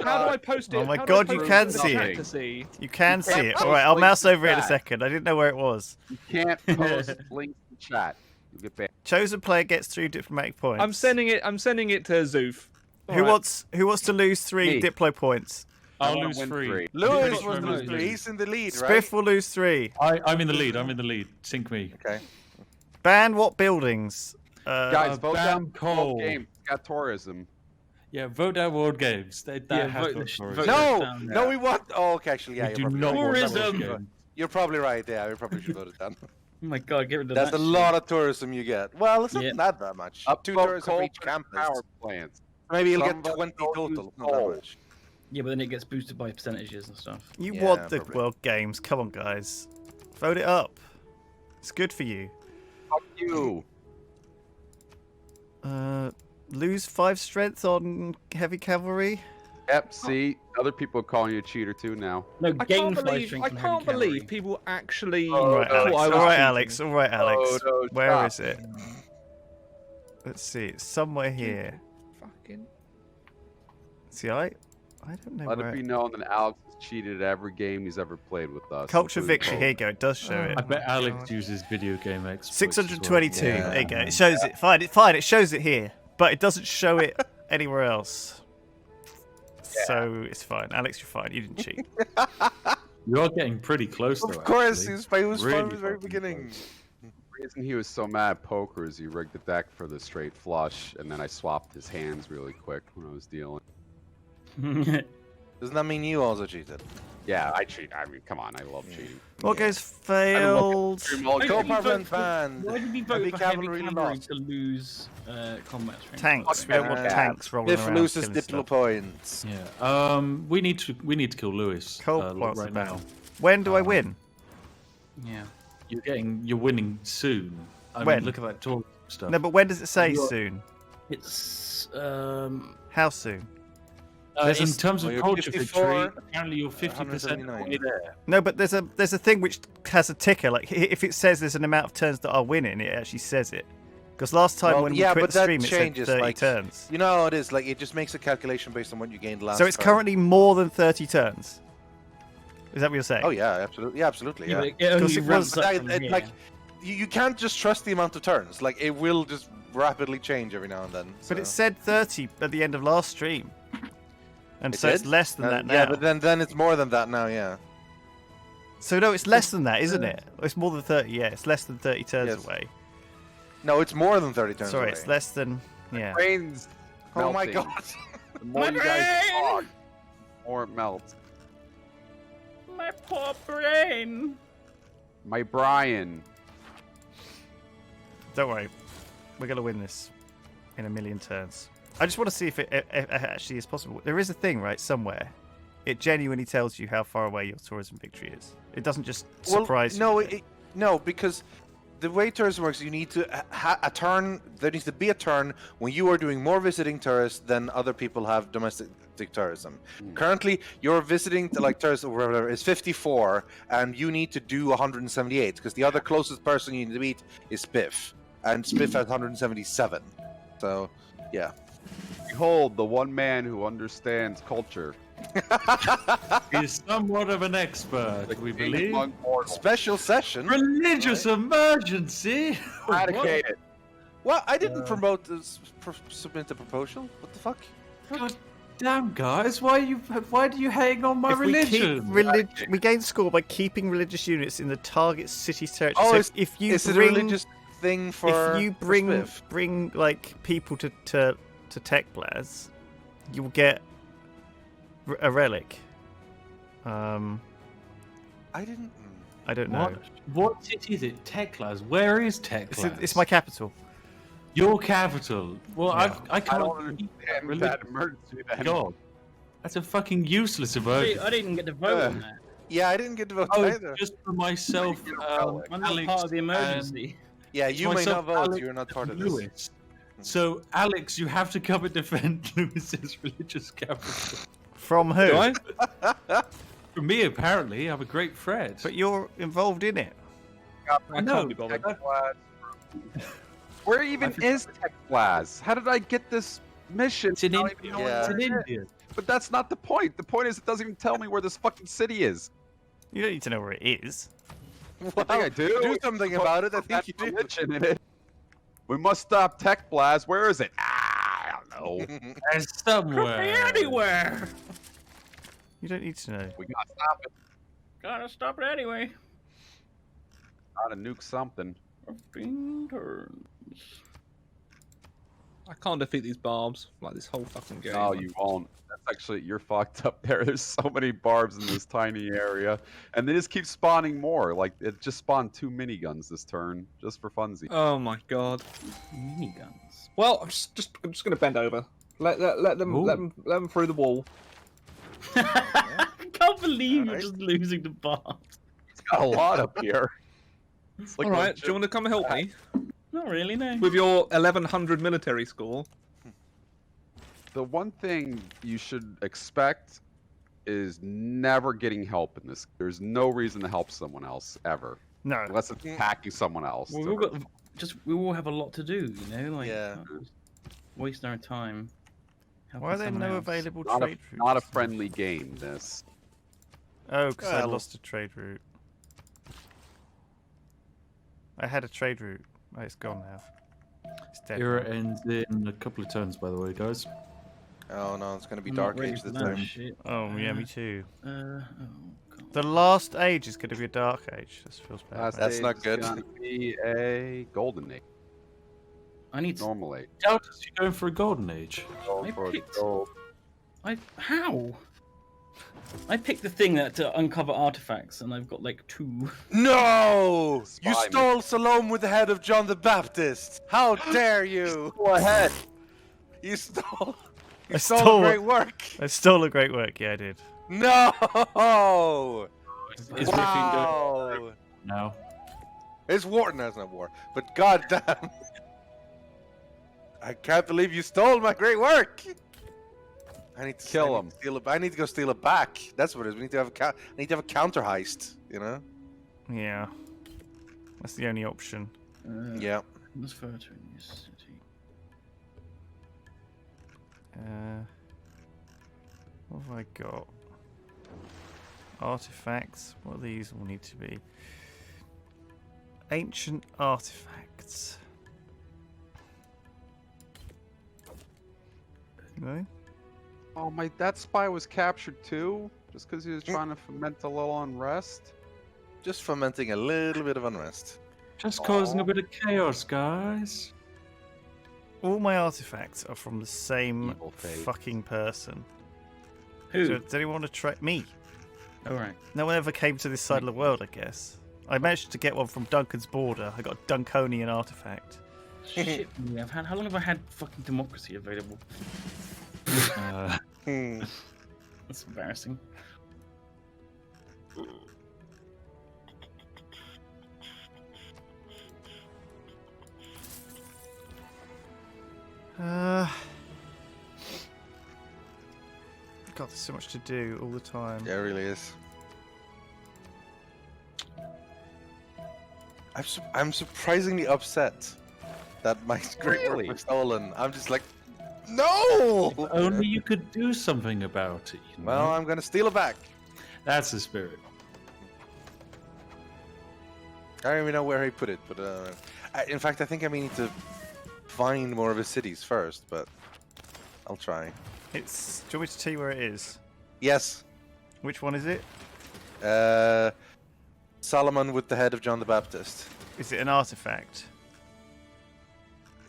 How do I post it? Oh my How do I God, you post can it to see chat it. to see? You can see can't it. post All right, I'll links mouse in over it in a chat. second. I didn't know where it was. You can't post links in chat. You get banned. Chosen player gets 3 diplomatic points. I'm sending it to Zoof. Who wants to lose 3 Me. Diplo points? I I'll wanna lose win 3. Lewis Which was one the is three. it? He's in the lead, right? Spiff will lose 3. I'm in the lead. I'm in the lead. Sink me. Okay. Ban what buildings? Guys, vote ban down coal. both games. Got tourism. Yeah, vote down World Games. That Yeah, has vote got the sh- tourism. vote No, down. no, we want. Oh, okay, actually, yeah, We do you're probably not right. want Tourism. World Games. You're probably right. Yeah, we probably should vote it down. Oh my god, get rid of That's that. a lot of tourism you get. Well, it's not Yeah. that much. Up 2 vote tourism coal for each for campus. power plants. Maybe you'll Some get vote 20 don't total. use Not that coal. much. Yeah, but then it gets boosted by percentages and stuff. You Yeah, want the probably. World Games. Come on, guys. Vote it up. It's good for you. Fuck you. Lose 5 strength on heavy cavalry. Yep, see? Other people are calling you a cheater too now. No, I gain can't 5 believe strength from heavy people cavalry. actually All right, thought Alex. I All was right, cheating. Alex. All right, Alex. Oh, no, Where stop. is it? Let's see. It's somewhere here. Fucking. See, I don't know Let where. it be known that Alex has cheated at every game he's ever played with us. Culture including victory. coal. Here you go. It does show it. I bet Alex uses video game exploits. 622. Yeah. There you go. It shows it. Fine. It shows it here, but it doesn't show it anywhere else. So it's fine. Alex, you're fine. You didn't cheat. You are getting pretty close, though. Of course, actually. he was Really from the very fucking beginning. close. The reason he was so mad at poker is he rigged the deck for the straight flush, and then I swapped his hands really quick when I was dealing. Doesn't that mean you also cheated? Yeah, I cheat. I mean, come on, I love cheating. What goes failed? Why did we Co-parliament vote fan. Why did we vote Heavy for heavy cavalry cavalry lost. to lose combat strength? Tanks. We don't want Yeah. tanks rolling Biff around. loses killing diplo stuff. points. Yeah. We need to kill Lewis. Coal points right are now. down. When do I win? Yeah. You're winning soon. I When? mean, look at that tourism stuff. No, but when does it say You're- soon? It's How soon? There's a in s- terms well, of you're culture 54, victory, apparently you're 50% of the 179. way there. No, but there's a thing which has a ticker. Like if it says there's an amount of turns that are winning, it actually says it. Because last time Well, when yeah, we quit but the that stream, it changes, said 30 like, turns. You know how it is. Like it just makes a calculation based on what you gained last. So it's turn. currently more than 30 turns. Is that what you're saying? Oh yeah, absolutely. Yeah, absolutely. Yeah. but it only Because it ramps was- up But from it- here. like you can't just trust the amount of turns. Like it will just rapidly change every now and then. But so. it said 30 at the end of last stream. And It so it's did? less than that now. Yeah, but then it's more than that now. Yeah. So no, it's less than that, isn't it? It's more than 30. Yeah, it's less than 30 turns Yes. away. No, it's more than 30 turns Sorry, away. it's less than. Yeah. Brains. Oh my melting. god. The more My you guys brain! talk, the more it melts. My poor brain. My Brian. Don't worry, we're gonna win this in a million turns. I just want to see if it actually is possible. There is a thing, right, somewhere. It genuinely tells you how far away your tourism victory is. It doesn't just surprise no, you. no, because the way tourism works, you need to a turn. There needs to be a turn when you are doing more visiting tourists than other people have domestic tourism. Currently, your visiting tourists or whatever is 54, and you need to do 178 because the other closest person you need to beat is Spiff, and Spiff has 177. So, yeah. Behold, the one man who understands culture. He's somewhat of an expert, we King believe. among mortals. Special session. Religious emergency. Eradicate it. Well, I didn't promote this, submit a proposal. What the fuck? God damn, guys, why do you hang on my If we keep religion? we gain score by keeping religious units in the target city's territory. Oh, so is- if you Is it bring religious thing for. If you for bring Swift. like people to Tech Blaz, you will get a relic. I didn't. I don't know. What city is it? Teklas. Where is Teklas? It's my capital. Your capital. Well, Yeah. I can't. And that emergency then. God, that's a fucking useless I emergency. didn't get to vote on that. Yeah, I didn't get to vote Oh, either. just for myself. I'm not Alex part of the and- emergency. Yeah, you may myself, not vote. Alex, You're not part of and this. Lewis. So, Alex, you have to come and defend Lewis's religious capital. From who? Do I? For me, apparently, I'm a great friend. But you're involved in it. I No, can't be bothered. Where even is Tech Blaz? How did I get this mission? It's in Not India. even knowing Yeah. It's in where it is? India. But that's not the point. The point is it doesn't even tell me where this fucking city is. You don't need to know where it is. Well, I think I do. Do something about it. I think That's you do. religion in it. We must stop Tech Blaz. Where is it? I don't know. There's somewhere. Anywhere. You don't need to know. We gotta stop it. Gotta stop it anyway. Gotta nuke something. 15 turns. I can't defeat these barbs like this whole fucking game. No, you won't. That's actually, you're fucked up there. There's so many barbs in this tiny area. And they just keep spawning more. Like, it just spawned 2 miniguns this turn, just for funsies. Oh my god. Miniguns. Well, I'm just gonna bend over. Let them through the wall. I can't believe you're Alright. just losing the bar. It's got a lot up here. It's like All right, legit- do you want to come and help me Not really, no. with your 1100 military score? The one thing you should expect is never getting help in this. There's no reason to help someone else ever, No. unless it's attacking someone else. Well, we've got we all have a lot to do, you know. Like, Yeah. can't just waste our time. Why are there helping no someone else. available not trade a, routes? not a friendly game. This. Oh, because I Well- lost a trade route. I had a trade route. Oh, it's gone now. It's dead. Era ends in a couple of turns, by the way, guys. Oh no, it's gonna be I'm not Dark ready Age for this that time. shit. Oh, yeah, me too. Oh, The God. last age is going to be a dark age. This feels bad. Last That's age not is good. gonna be a golden age. I need to. Normal age. Doubters, you're going for a golden age. Go I for picked- gold. How? I picked the thing that to uncover artifacts, and I've got like 2. No! You Spy me. stole Salome with the head of John the Baptist. How dare you? Go ahead. You stole. I You stole stole- great work. I stole a great work. Yeah, I did. No! Is Wow! now? It's war. No, it's not war. But goddamn, I can't believe you stole my great work. I need to Kill I him. need to steal it. I need to go steal it back. That's what it is. We need to have I need to have a counter heist. You know? Yeah. That's the only option. Yeah. Transfer to a new city. What have I got? Artifacts. What these all need to be? Ancient artifacts. No? Oh my! That spy was captured too, just because he was trying to foment a little unrest. Just fomenting a little bit of unrest. Just causing a bit of chaos, guys. All my artifacts are from the same Evil fate. fucking person. Who? So, does anyone want to try me? All right. No one ever came to this side of the world, I guess. I managed to get one from Duncan's border. I got a Dunconian artifact. Shit, me. How long have I had fucking democracy available? Hmm. That's embarrassing. God, there's so much to do all the time. Yeah, it really is. I'm surprisingly upset that my great work Really? was stolen. I'm just like, no! Only you could do something about it. You know? Well, I'm gonna steal it back. That's the spirit. I don't even know where he put it, but in fact, I think I may need to find more of his cities first, but I'll try. It's. Do you want me to tell you where it is? Yes, Which one is it? Solomon with the head of John the Baptist. Is it an artifact?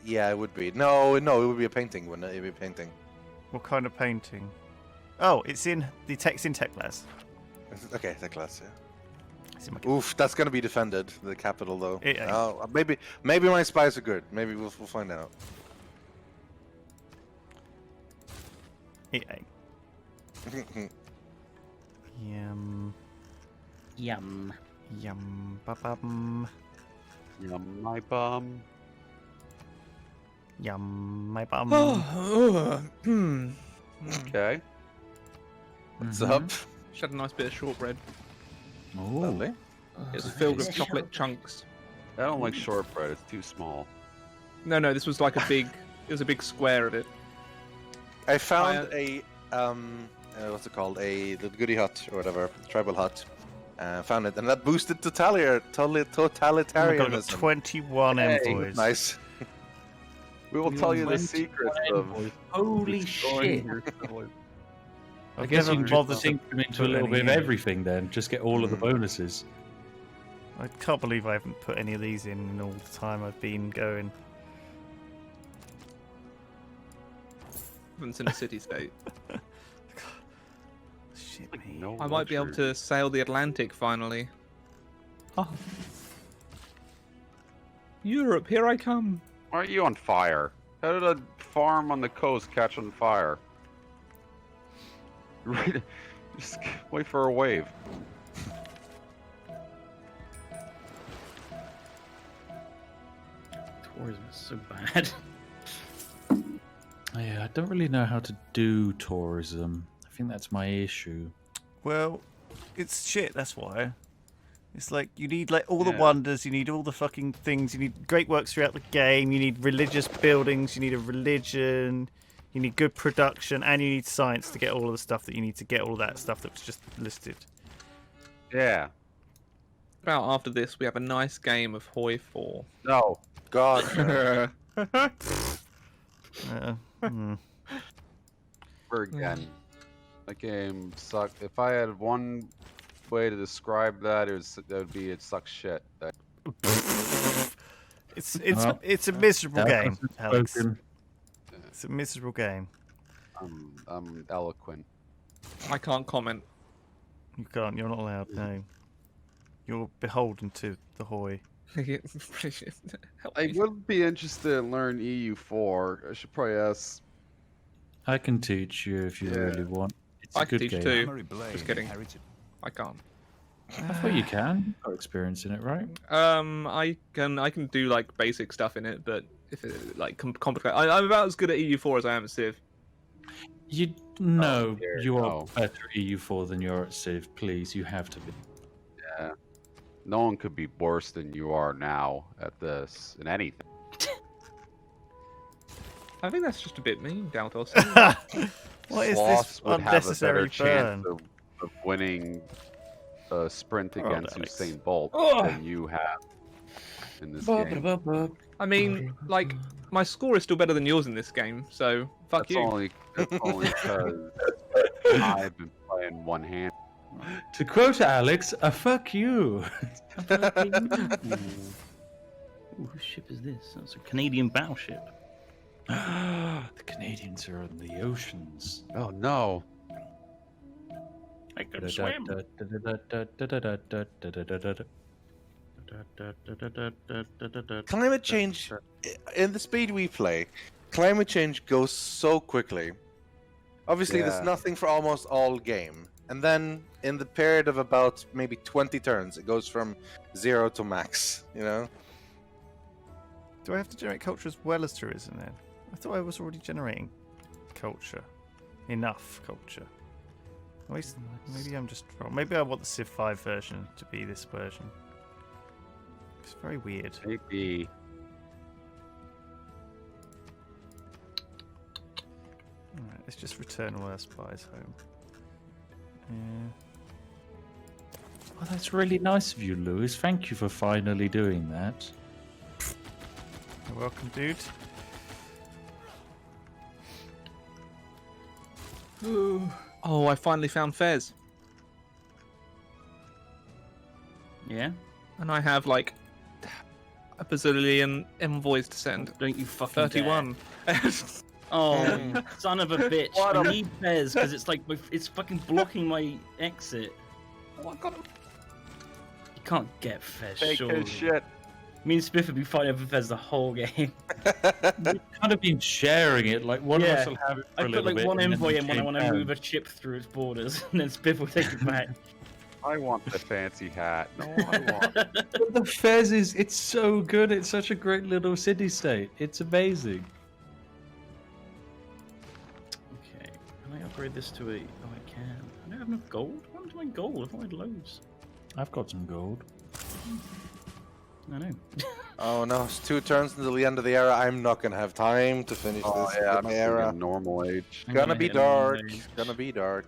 Yeah, it would be. No, it would be a painting, wouldn't it? It'd be a painting. What kind of painting? Oh, it's in the text in Techlas. Okay, that class, yeah. It's in my Oof, that's gonna be defended. The capital, though. It ain't. Oh, maybe my spies are good. Maybe we'll find out. It ain't. Yum. Yum. Yum. Ba-bum. Yum, my bum. Yum. My bum. Okay. What's Mhm. up? Just had a nice bit of shortbread. Oh. Lovely. It's filled with chocolate chunks. I don't like shortbread. It's too small. No, this was like a big. It was a big square of it. I found a what's it called? A little goodie hut or whatever, tribal hut. Found it, and that boosted totalitarianism. I got 21 Hey, envoys. Nice. We will tell you the 20 secrets of. Holy destroying shit! your settlement. I I've guess never you can bothered just to sink them into a put little any bit of in. everything then. Just get all of the bonuses. I can't believe I haven't put any of these in all the time I've been going. Haven't seen a city state. Shit Like, me. no I might be able luxury. to sail the Atlantic finally. Oh. Europe, here I come. Why are you on fire? How did a farm on the coast catch on fire? Right, just wait for a wave. Tourism is so bad. Yeah, I don't really know how to do tourism. I think that's my issue. Well, it's shit, that's why. It's like, you need like all the Yeah. wonders, you need all the fucking things, you need great works throughout the game, you need religious buildings, you need a religion, you need good production, and you need science to get all of the stuff that you need to get all of that stuff that was just listed. Yeah. About after this, we have a nice game of Hoi 4. No. God. Hmm. Never again. That game sucked. If I had one way to describe that, it would be it sucks shit. It's a miserable game, Doghouse has Alex. spoken. It's a miserable game. I'm eloquent. I can't comment. You can't, you're not allowed, no. You're beholden to the Hoi. Help I me. would be interested in learn EU4. I should probably ask. I can teach you if you Yeah. really want. It's I a can good teach game. too. Just kidding. I can't. I thought you can. You've got experience in it, right? I can do like basic stuff in it, but if it like complicated, I'm about as good at EU4 as I am at Civ. You know dear, you are no. better at EU4 than you're at Civ. Please, you have to be. Yeah. No one could be worse than you are now at this in anything. I think that's just a bit mean, Daltos. What is Sloths this would have a unnecessary better chance burn? of winning a sprint against Alex. Usain Bolt Oh. than you have in this game. I mean, like, my score is still better than yours in this game, so fuck That's you. only because I've been playing one hand. To quote Alex, a fuck you. Ooh, whose ship is this? That's a Canadian battleship. The Canadians are on the oceans. Oh no! I could swim. Climate change, in the speed we play, climate change goes so quickly. Obviously, Yeah. there's nothing for almost all game. And then, in the period of about maybe 20 turns, it goes from 0 to max, you know? Do I have to generate culture as well as tourism then? I thought I was already generating culture. Enough culture. At least, maybe I'm just wrong. Maybe I want the Civ 5 version to be this version. It's very weird. Maybe. Alright, let's just return all our spies home. Yeah. Oh, that's really nice of you, Lewis. Thank you for finally doing that. You're welcome, dude. Oh, I finally found Fez. Yeah. And I have like bazillion envoys to send. Don't you fucking 31. Oh, son of a bitch! What I a- need Fez because it's like it's fucking blocking my exit. Oh, I got him. You can't get Fez. Take surely. his shit. Me and Spiff would be fighting over Fez the whole game. We've kind of been sharing it. Like one of us will have it for I a put little like bit. one and then envoy we in when I change want to hands. move a chip through its borders, and then Spiff will take it back. I want the fancy hat. No, I want. But the Fez it's so good. It's such a great little city-state. It's amazing. Okay, can I upgrade this to a? Oh, I can. I don't have enough gold. What happened to my gold? I thought I had loads. I've got some gold. I know. Oh no, it's 2 turns until the end of the era. I'm not gonna have time to finish Oh this yeah, with I'm my thinking era. normal age. I'm Gonna gonna be hit another dark. age. Gonna be dark.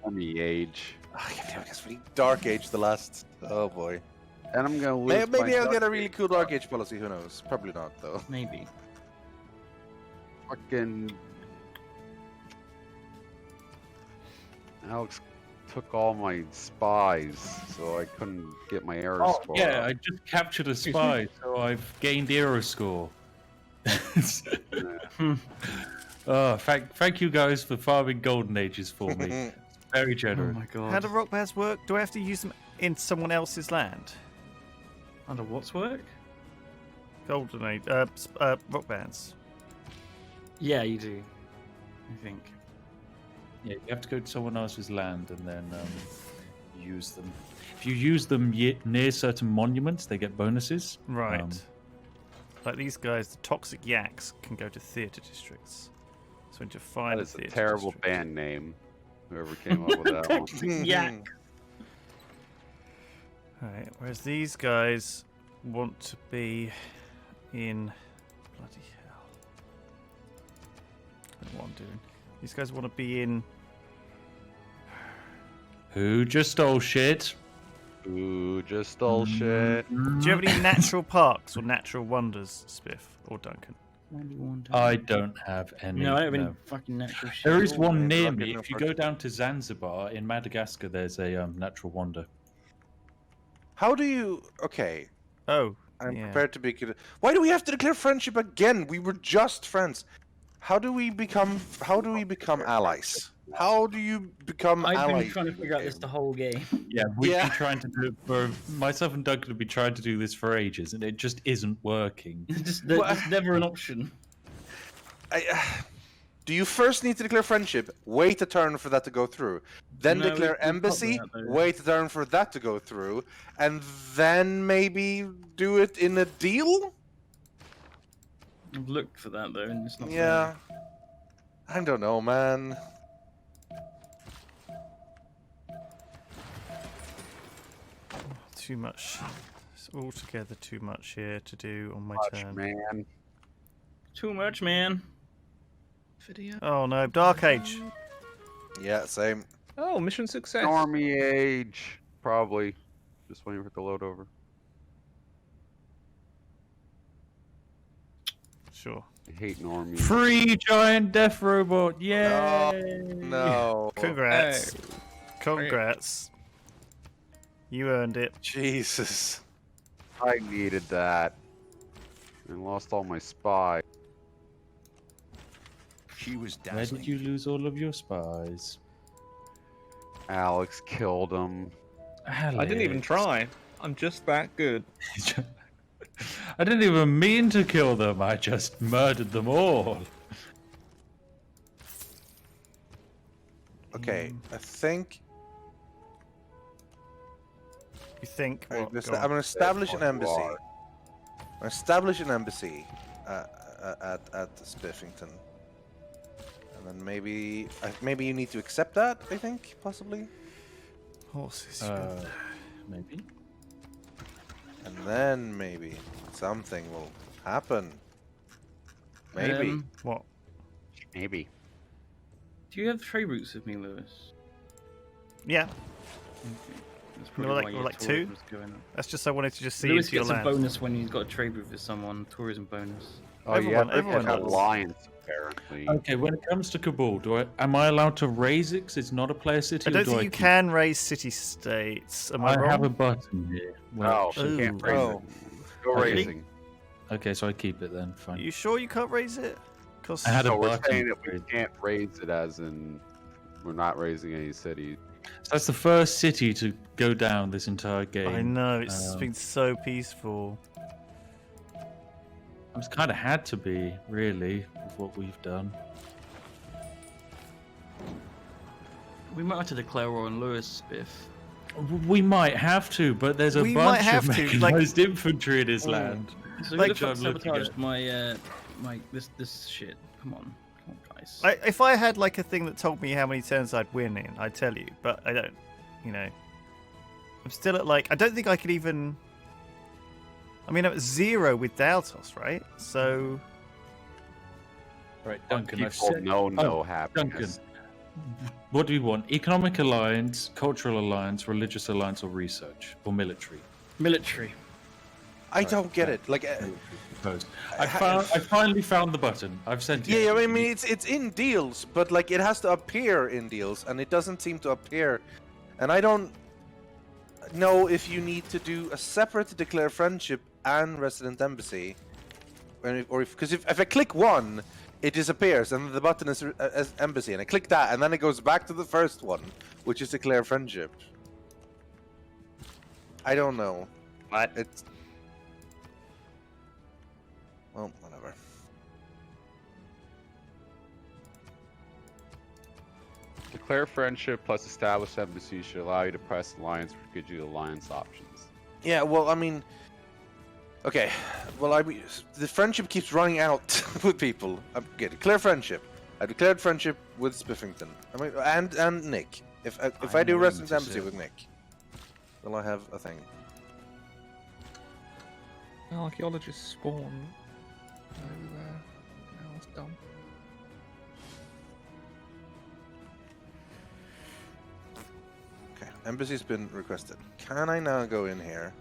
Army age. I guess we dark age the last. Oh boy. And I'm gonna lose. Maybe my I'll get a dark really age cool dark age policy. Who knows? Probably not though. Maybe. Fucking Alex took all my spies, so I couldn't get my error Oh, score. yeah, up. I just captured a spy, so I've gained hero score. Thank you guys for farming golden ages for me. Very Oh generous. my god. How do rock bands work? Do I have to use them in someone else's land? Under what's work? Golden age, rock bands. Yeah, you do. I think. Yeah, you have to go to someone else's land and then use them. If you use them near certain monuments, they get bonuses. Right. Um, Like these guys, the toxic yaks can go to theatre districts. So when you find That is a theatre terrible district. band name. Whoever came up with that one. Yak. Alright, whereas these guys want to be in bloody hell. I don't know what I'm doing. These guys want to be in Who just stole shit? Ooh, just stole shit. Do you have any natural parks or natural wonders, Spiff or Duncan? I don't have any. No, I don't have any fucking natural shit. There is at all, one mate. near Lucky me. no If you person. go down to Zanzibar in Madagascar, there's a natural wonder. How do you? Okay, Oh, I'm yeah. prepared to be. Why do we have to declare friendship again? We were just friends. How do we become? How do we become allies? How do you become I've allies? been trying to figure out this the whole game. Yeah, we've Yeah. been trying to do it for myself and Duncan have been trying to do this for ages, and it just isn't working. There's What? never an option. Do you first need to declare friendship? Wait a turn for that to go through. Then No, declare we've got embassy. that, though. Wait a turn for that to go through, and then maybe do it in a deal. I've looked for that though, and it's not. Yeah. I don't know, man. Too much. It's altogether too much here to do on my Much, turn. man. Too much, man. Video. Oh no, Dark Age. Yeah, same. Oh, mission success. Army age. Probably. Just waiting for it to load over. Sure. I hate normies. Free giant death robot! Yay! No. Congrats. Congrats. You earned it. Jesus. I needed that. And lost all my spy. She was Where dazzling. did you lose all of your spies? Alex killed him. I didn't even try. I'm just that good. I didn't even mean to kill them. I just murdered them all. Okay, I think You think? I'm What? gonna Go on. I'm gonna establish an That's what embassy. you are. I'm gonna establish an embassy at Spiffington, and then maybe you need to accept that. I think possibly, Horses. Maybe. and then maybe something will happen. Maybe. What? Maybe. Do you have trade routes with me, Lewis? Yeah. That's We're probably like- why we're your like tourism two? is going up. That's just I wanted to just see Lewis into your gets a land. bonus when he's got a trade route with someone. Tourism bonus. Oh, Everyone- yeah, everyone an does. alliance, apparently. Okay, when it comes to Kabul, am I allowed to raise it? 'Cause it's not a player city. I don't or do think you keep- can raise city-states. Am I, I wrong? have a button here. Oh, Well, she can't Ooh. raise Oh. it. Go Okay. racing. Okay, so I keep it then. Are Fine. you sure you can't raise it? Cause I had a So we're button. saying that we can't raise it, as in we're not raising any cities. So that's the first city to go down this entire game. I know it's been so peaceful. It's kind of had to be, really, with what we've done. We might have to declare war on Lewis, Biff. We might have to, but there's a We might bunch have of to, mechanized infantry in his land. So Like- who the fuck I'm looking sabotaged at. my this shit? Come on, guys. If I had like a thing that told me how many turns I'd win in, I'd tell you. But I don't. You know, I'm still at like. I don't think I could even. I mean, I'm at 0 with Daltos, right? So Right, Duncan. I've People said- know no Oh, happiness. Duncan. What do we want? Economic alliance, cultural alliance, religious alliance, or research, or military? Military. I don't get it. Like, Proposed. I finally found the button. I've sent it. yeah, I mean, it's in deals, but like it has to appear in deals, and it doesn't seem to appear. And I don't know if you need to do a separate declare friendship and resident embassy, or because if I click one, it disappears, and the button is as embassy, and I click that, and then it goes back to the first one, which is declare friendship. I don't know. It's well, whatever. Declare friendship plus establish embassy should allow you to press alliance, which gives you alliance options. Yeah, well, I mean, okay, well, I mean, the friendship keeps running out with people. I declare friendship. I declared friendship with Spiffington. I mean, and Nick. If I do I'm resident willing to embassy say- with Nick, will I have a thing? Archaeologists spawn. So, now it's done. Okay, embassy's been requested. Can I now go in here?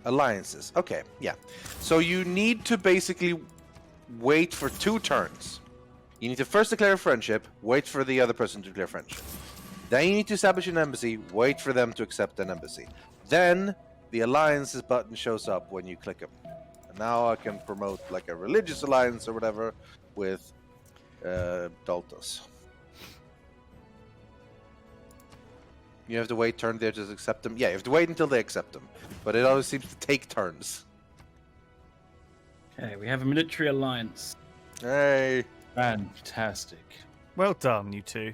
Alliances. Okay, yeah. So you need to basically wait for 2 turns. You need to first declare a friendship, wait for the other person to declare friendship. Then you need to establish an embassy, wait for them to accept an embassy. Then the alliances button shows up when you click them. And now I can promote like a religious alliance or whatever with Daltos. You have to wait turn there to accept them. Yeah, you have to wait until they accept them. But it always seems to take turns. Okay, we have a military alliance. Hey. Fantastic. well done, you two.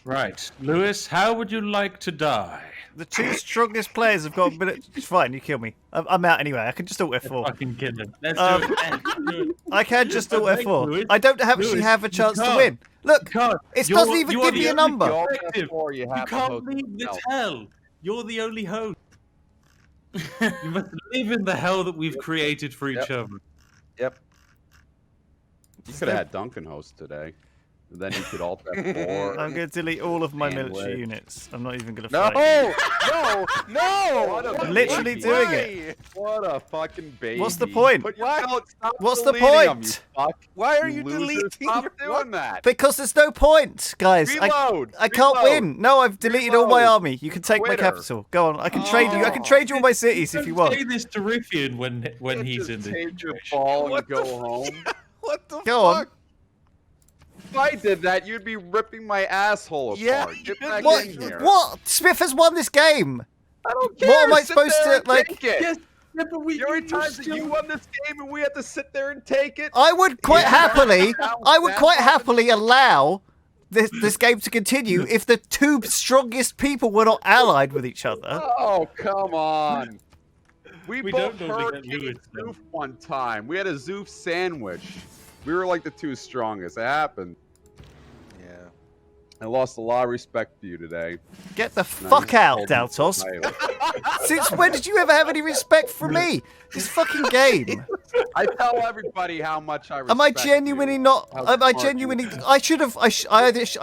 Right, Lewis, how would you like to die? The 2 strongest players have got. It's fine. You kill me. I'm out anyway. I can just alt F4. Fucking kill him. Let's Um, do it then. Do it. I can just alt Thank F4. Lewis. I don't actually Lewis, have a you chance to can't. win. Look, Can't. it You're- doesn't even you give are me the a only number. guy- All Effective. before you You have the can't host leave this yourself. hell. You're the only host. You must live in the hell that we've created for each other. Yep. You could have had Duncan host today. And then you could alt F4. I'm going to delete all of my Sandwich. military units. I'm not even going to No! fight. No! What a I'm literally baby. doing it. What a fucking baby. What's the point? Put your What? belt- stop What's the deleting 'em, point? you fuck. Why are you loser. deleting Stop your doing that. Because there's no point, guys. Reload. I can't Reload. win. No, I've deleted all my Reload. army. You can take my Quitter. capital. Go on. I can trade you. I can trade you all my cities if you Don't want. say this to Riffian when You he's just in the take your situation. ball and What the go f- home. What the Go on. fuck? If I did that, you'd be ripping my asshole apart. Yeah, Get you back What? in here. What? Smith has won this game. I don't care. What am I Sit supposed there to, and like- Take it. Yes, yeah, but we. The only times that you won this game and we had to sit there and take it. I would quite Yeah. happily. I would That quite happened. happily allow this game to continue if the 2 strongest people were not allied with each other. Oh, come on. We We both don't normally heard get Lewis, though. Zoof one time. We had a Zoof sandwich. We were like the 2 strongest. It happened. Yeah. I lost a lot of respect for you today. Get the And I fuck just out, told you Daltos. to Since when did you ever have any respect for me? This fucking game. I tell everybody how much I respect Am I genuinely you. not? How Am I smart you genuinely? are. I should have. I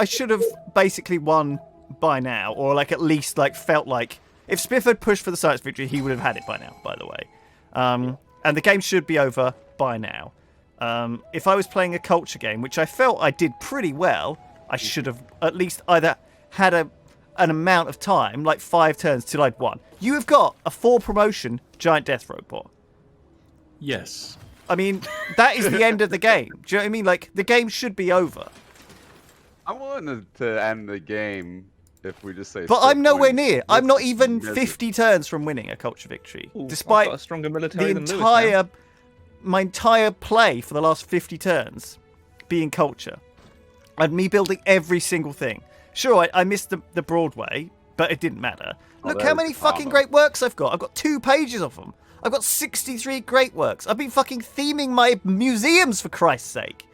should have basically won by now, or like at least like felt like if Spiff had pushed for the science victory, he would have had it by now. By the way, and the game should be over by now. If I was playing a culture game, which I felt I did pretty well, I should have at least either had an amount of time, like 5 turns till I'd won. You have got a 4 promotion giant death robot. Yes. I mean, that is the end of the game. Do you know what I mean? Like, the game should be over. I'm willing to end the game if we just say. But Civ I'm nowhere wins. near. I'm not This is even miserable. 50 turns from winning a culture victory, Ooh, I've despite got a stronger military the than Lewis now. my entire play for the last 50 turns being culture, and me building every single thing. Sure, I missed the Broadway, but it didn't matter. Oh, Look how there's many the fucking problem. great works I've got. I've got 2 pages of them. I've got 63 great works. I've been fucking theming my museums, for Christ's sake.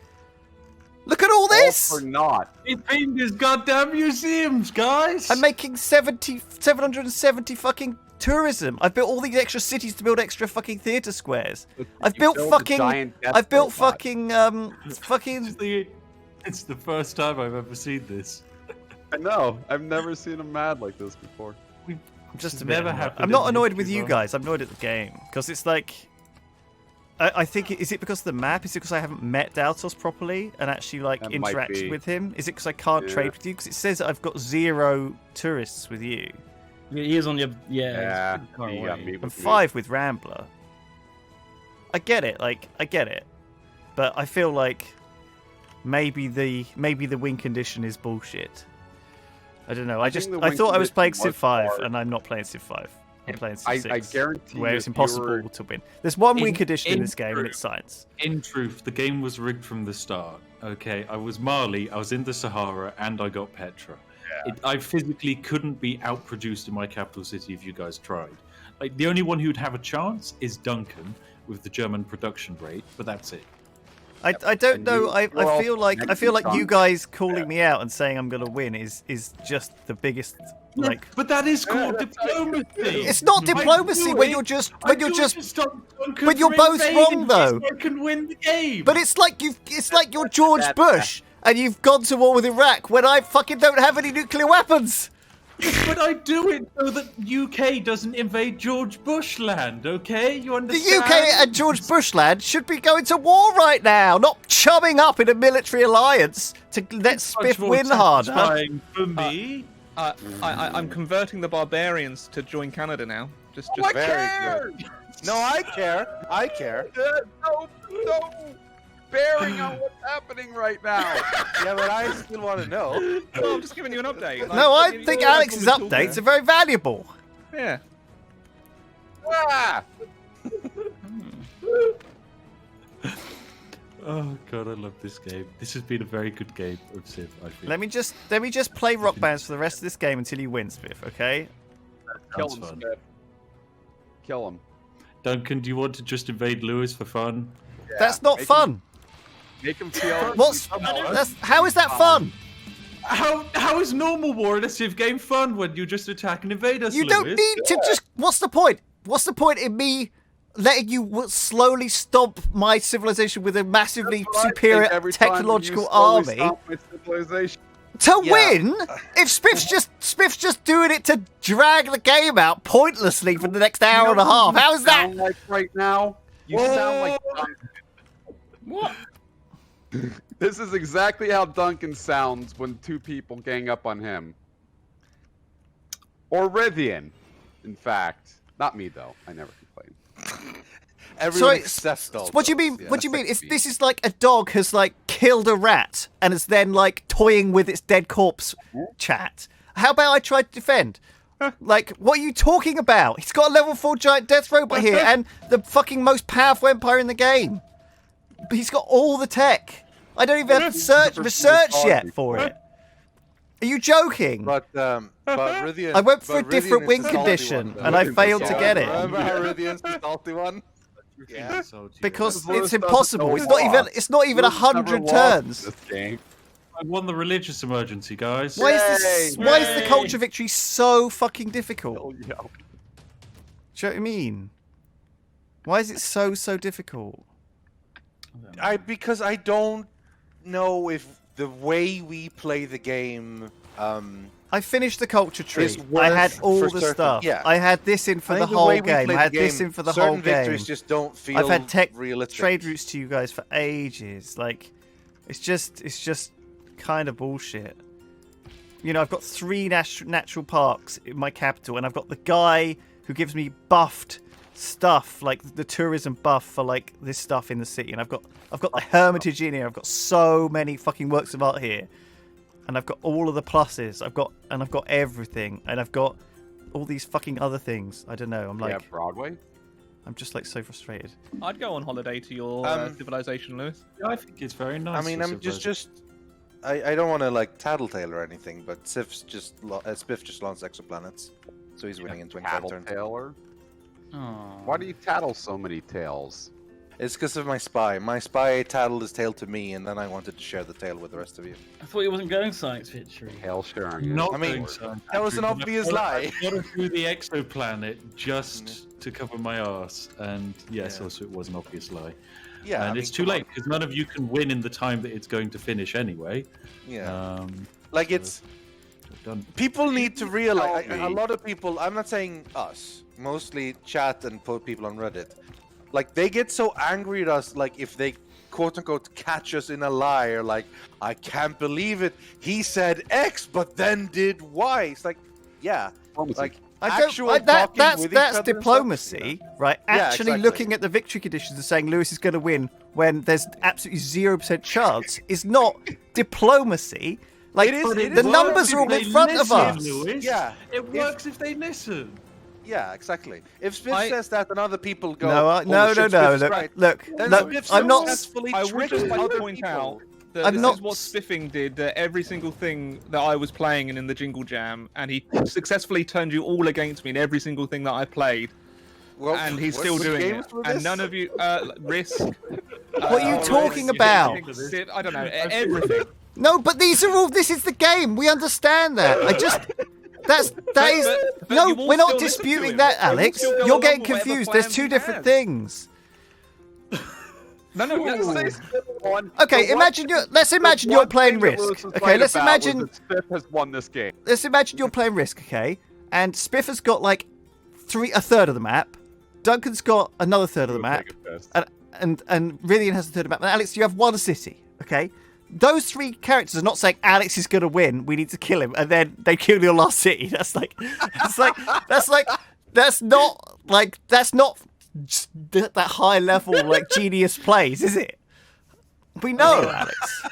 Look at all this! All for naught. He themed his goddamn museums, guys. I'm making 770 fucking tourism. I've built all these extra cities to build extra fucking theatre squares. I've You built built a fucking. giant death I've built robot. fucking. It's the first time I've ever seen this. I know. I've never seen him mad like this before. I'm just It's a bit never annoyed. happened I'm not in annoyed with history, you though. guys. I'm annoyed at the game because it's like. I think is it because of the map? Is it because I haven't met Daltos properly and actually like That might interacted be. with him? Is it because I can't Yeah. trade with you? Because it says that I've got 0 tourists with you He is on your Yeah, he's pretty far he away. got me and with me. 5 with Rambler. I get it, but I feel like maybe the win condition is bullshit. I don't know. I think the I win thought I was condition playing was Civ 5, hard. and I'm not playing Civ 5. I'm playing Civ I 6, guarantee where if it's you impossible were- to win. There's one win In- condition in in this game, and truth- it's science. In truth, the game was rigged from the start. Okay, I was Mali, I was in the Sahara, and I got Petra. I physically couldn't be outproduced in my capital city if you guys tried. Like the only one who'd have a chance is Duncan with the German production rate, but that's it. I don't And know. you- I you're all feel like you connected, guys calling me out and saying I'm gonna win is just the biggest like. But that is called that's how you diplomacy. It's not I diplomacy do when it- you're just I when you're do it just. to stop Duncan when you're from both invading wrong, though. so I can win the game. But it's like you're George Bush and you've gone to war with Iraq when I fucking don't have any nuclear weapons. But I do it so that UK doesn't invade George Bush land, okay? You The understand? UK and George Bush land should be going to war right now, not chumming up in a military alliance to let Spiff Much more win harder. satisfying for me. I'm converting the barbarians to join Canada now. Just I Very care! No, I care. I care. No bearing on what's happening right now. Yeah, but I still want to know. No, I'm just giving you an update. No, I you think know, like Alex's all the updates are talk very valuable. there. Ah! Oh god, I love this game. This has been a very good game of Civ, I think. Let me just play rock bands for the rest of this game until you win, Spiff. Okay? Kill Sounds him, fun. Smith. Kill him. Duncan, do you want to just invade Lewis for fun? That's not make fun. Make him feel. How is that fun? How is normal war in a Civ game fun when you just attack and invade us, You Lewis? don't need to just. What's the point? What's the point in me letting you slowly stomp my civilization with a massively superior technological army to Yeah. win? If Spiff's just doing it to drag the game out pointlessly for the next hour and a half. How is that? Sound like right now? You sound like What? this is exactly how Duncan sounds when 2 people gang up on him. Or Rivian, in fact. Not me though. I never complain. Everyone So except Dalton. what do you mean? Yeah. What do you mean? This is like a dog has like killed a rat and is then like toying with its dead corpse. Chat. How about I try to defend? Like, what are you talking about? He's got a level 4 giant death robot here and the fucking most powerful empire in the game. But he's got all the tech. I don't even have research yet for it. Are you joking? But Rythian. I went for a but different Rythian is win the salty condition one, though. and I failed to get it. Remember how Rythian's the salty one? Yeah. Because Lewis it's doesn't impossible. know It's not even. loss. It's not even Lewis never 100 lost turns. This game. I won the religious emergency, guys. Why is this? Yay! Why is the Yay! culture victory so fucking difficult? Oh, yeah. Do you know what I mean? Why is it so difficult? Because I don't know if the way we play the game. I finished the culture tree. It's I had worth all for the certain- stuff. yeah. I had this in for I the think the whole way we game. play I had the this game, in for the certain whole game. victories just don't feel I've had realistic. trade routes to you guys for ages. Like, it's just kind of bullshit. You know, I've got 3 natural parks in my capital, and I've got the guy who gives me buffed stuff, like the tourism buff for like this stuff in the city, and I've got the Hermitage in here. I've got so many fucking works of art here, and I've got all of the pluses. I've got everything, and I've got all these fucking other things. I don't know. I'm like, Broadway. I'm just like so frustrated. I'd go on holiday to your civilization, Lewis. Yeah, I think it's very nice. I mean, I'm Civilization. I don't want to like tattletale or anything, but Spiff just launched exoplanets, so he's winning in 25 turns. Tattletailer. Oh. Why do you tattle so many tales? It's because of my spy. My spy tattled his tail to me, and then I wanted to share the tail with the rest of you. I thought he wasn't going science victory. Tail sharing. Not I mean, doing so. that was an obvious lie. I got to do the exoplanet just to cover my ass, and yes, Yeah. also it was an obvious lie. Yeah, and I it's mean, too come late because none of you can win in the time that it's going to finish anyway. on. Yeah, Um, like it's done. people need to realize. tell A me? lot of people. I'm not saying us. Mostly chat and people on Reddit. Like they get so angry at us. Like if they quote unquote catch us in a lie, or like I can't believe it. He said X, but then did Y. It's like, yeah, like. Actual talking with each that's other and stuff, diplomacy, right? Yeah, Actually exactly. looking at the victory conditions and saying Lewis is going to win when there's absolutely 0% chance is not diplomacy. Like It is- it the is numbers are all in front of us. Lewis. Yeah, It works if they listen. Yeah, exactly. If Spiff says that, then other people go. No, "Holy no. shit, Spiff is Look, right." look. Then No, Spiff I'm not. successfully I would tricked just like to other point people. out that I'm this not is what Spiffing did every single thing that I was playing in the Jingle Jam, and he successfully turned you all against me in every single thing that I played, Well, and he's what still doing games it. were And this? none of you Risk. What are you talking about? I don't know everything. No, but these are all. This is the game. We understand that. I just. That is. but No, you will we're not still listen to disputing him. that, You will Alex. still go You're along getting with whatever confused. There's plans two he different has. things. No, Okay, let's imagine you're playing Risk. Okay, let's imagine. Spiff has won this game. Let's imagine you're playing Risk. Okay, and Spiff has got like a third of the map. Duncan's got another third of the map, and Rillian has a third of the map. And Alex, you have one city. Okay, those three characters are not saying Alex is going to win. We need to kill him, and then they kill your last city. That's not just that high level like genius plays, is it? We know, Alex.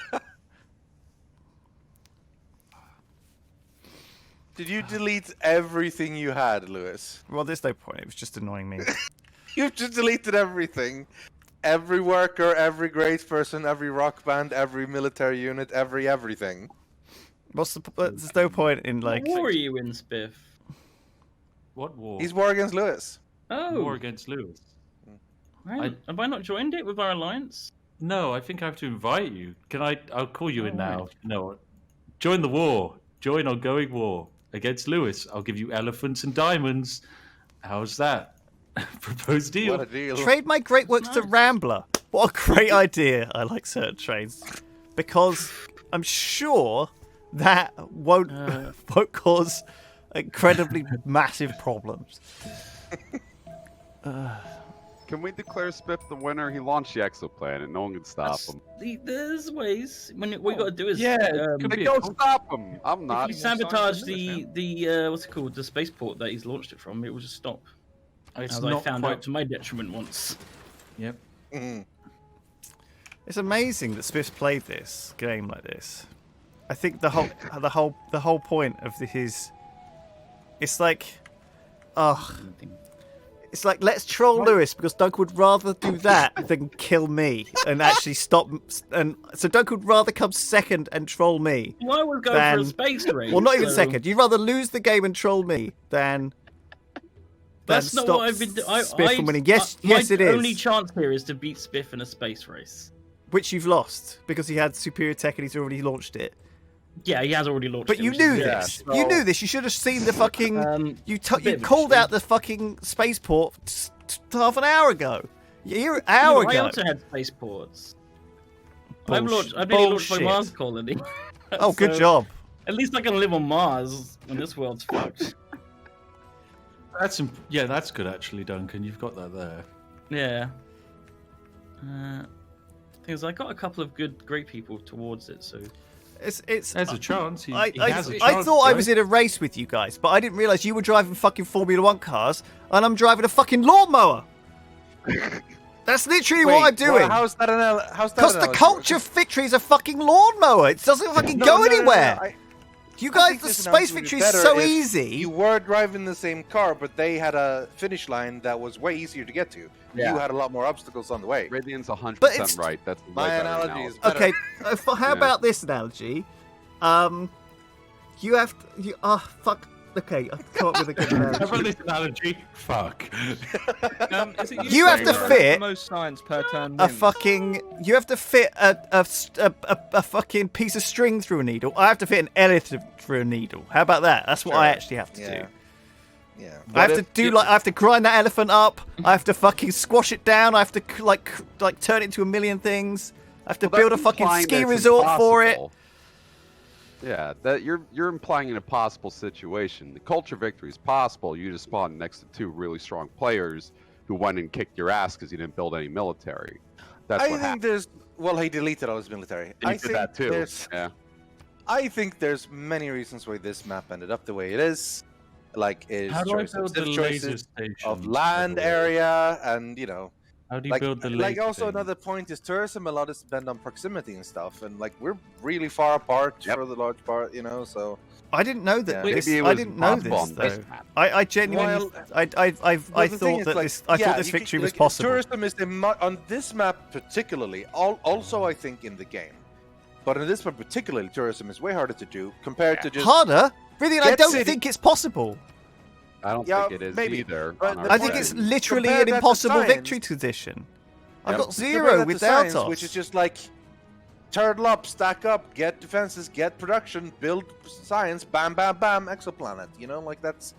Did you delete everything you had, Lewis? Well, there's no point. It was just annoying me. You've just deleted everything. Every worker, every great person, every rock band, every military unit, everything. There's no point in like. What war are you in, Spiff? What war? He's war against Lewis. Oh, War against Lewis. right. Have I not joined it with our alliance? No, I think I have to invite you. Can I? I'll call you in now. No, join the war. Join ongoing war against Lewis. I'll give you elephants and diamonds. How's that? Proposed deal. What a deal. Trade my great works to Rambler. What a great idea. I like certain trades. Because I'm sure that won't cause incredibly massive problems. Can we declare Spiff the winner? He launched the exoplanet. No one can stop him. There's ways. What you got to do is could They be don't stop him. I'm if not. you sabotage the what's it called, the spaceport that he's launched it from, it will just stop. It's As I found out to my detriment once. Yep. Mhm. It's amazing that Spiff's played this game like this. I think the whole point of this is, it's like, it's like let's troll Lewis because Doug would rather do that than kill me and actually stop. And so Doug would rather come second and troll me. Well, I would go for a space race. Well, not even so second. You'd rather lose the game and troll me than. That's not stop what I've been doing. Spiff from winning. Yes, my yes, it is. only chance here is to beat Spiff in a space race. Which you've lost because he had superior tech and he's already launched it. Yeah, he has already launched But it. you which knew is good. this. You knew this. You should have seen the fucking. You bit of you a called shame. out the fucking spaceport half an hour ago. An hour I ago. also had spaceports. Bullsh- I've nearly launched my bullshit. Mars colony. Oh, good So, job. At least I can live on Mars when this world's fucked. That's good actually, Duncan. You've got that there. Yeah. Thing is, I got a couple of great people towards it, so It's. There's a chance. He I has a I chance, thought I right? was in a race with you guys, but I didn't realise you were driving fucking Formula 1 cars and I'm driving a fucking lawnmower. That's literally what I'm doing. How's that how's that Because the analogy? culture victory is a fucking lawnmower. It doesn't fucking go anywhere. You I guys, think the this space analogy would be victory is better so if easy. You were driving the same car, but they had a finish line that was way easier to get to. Yeah. You had a lot more obstacles on the way. Radiant's 100% But it's- right. That's the My way better analogy is analogy. better. Okay, how Yeah. about this analogy? You have to. Fuck. Okay, I've come up with a good How analogy. about this analogy? Fuck. Is it You have to saying fit the most science per turn A wins? fucking. You have to fit a fucking piece of string through a needle. I have to fit an elephant through a needle. How about that? That's what I Sure. actually have to Yeah. do. Yeah. I have to do I have to grind that elephant up. I have to fucking squash it down. I have to like turn it into a million things. I have to Well, build a that's fucking implying ski that it's resort for it. impossible. Yeah, that you're implying an impossible situation. The culture victory is possible. You just spawned next to two really strong players who went and kicked your ass because you didn't build any military. That's I what think happened. there's. Well, he deleted all his military. And I you did think that too. there's. Yeah. I think there's many reasons why this map ended up the way it is. Like, is How do I choice build of the civ laser choices station? of land area, and How do you like, build the laser like also thing? another point is tourism. A lot is depend on proximity and stuff, and like we're really far apart for the large part, so. I didn't know that. Yeah. This, Maybe it I was didn't know impossible this on this though. map. I genuinely. Well, I Well, the thing thought is, that like, this. I yeah, thought this you victory can- was like, possible. Tourism is on this map particularly. Also, I think in the game, but in this map particularly, tourism is way harder to do compared to just. Harder? Brilliant. I Get don't city- think it's possible. I don't Yeah, think it is maybe. either. But on the our I think point it's is, side. literally compare an that to impossible science. victory position. I've Yep. got Compare zero that to without science, us. which is just like turtle up, stack up, get defenses, get production, build science, bam, bam, bam, exoplanet. Like that's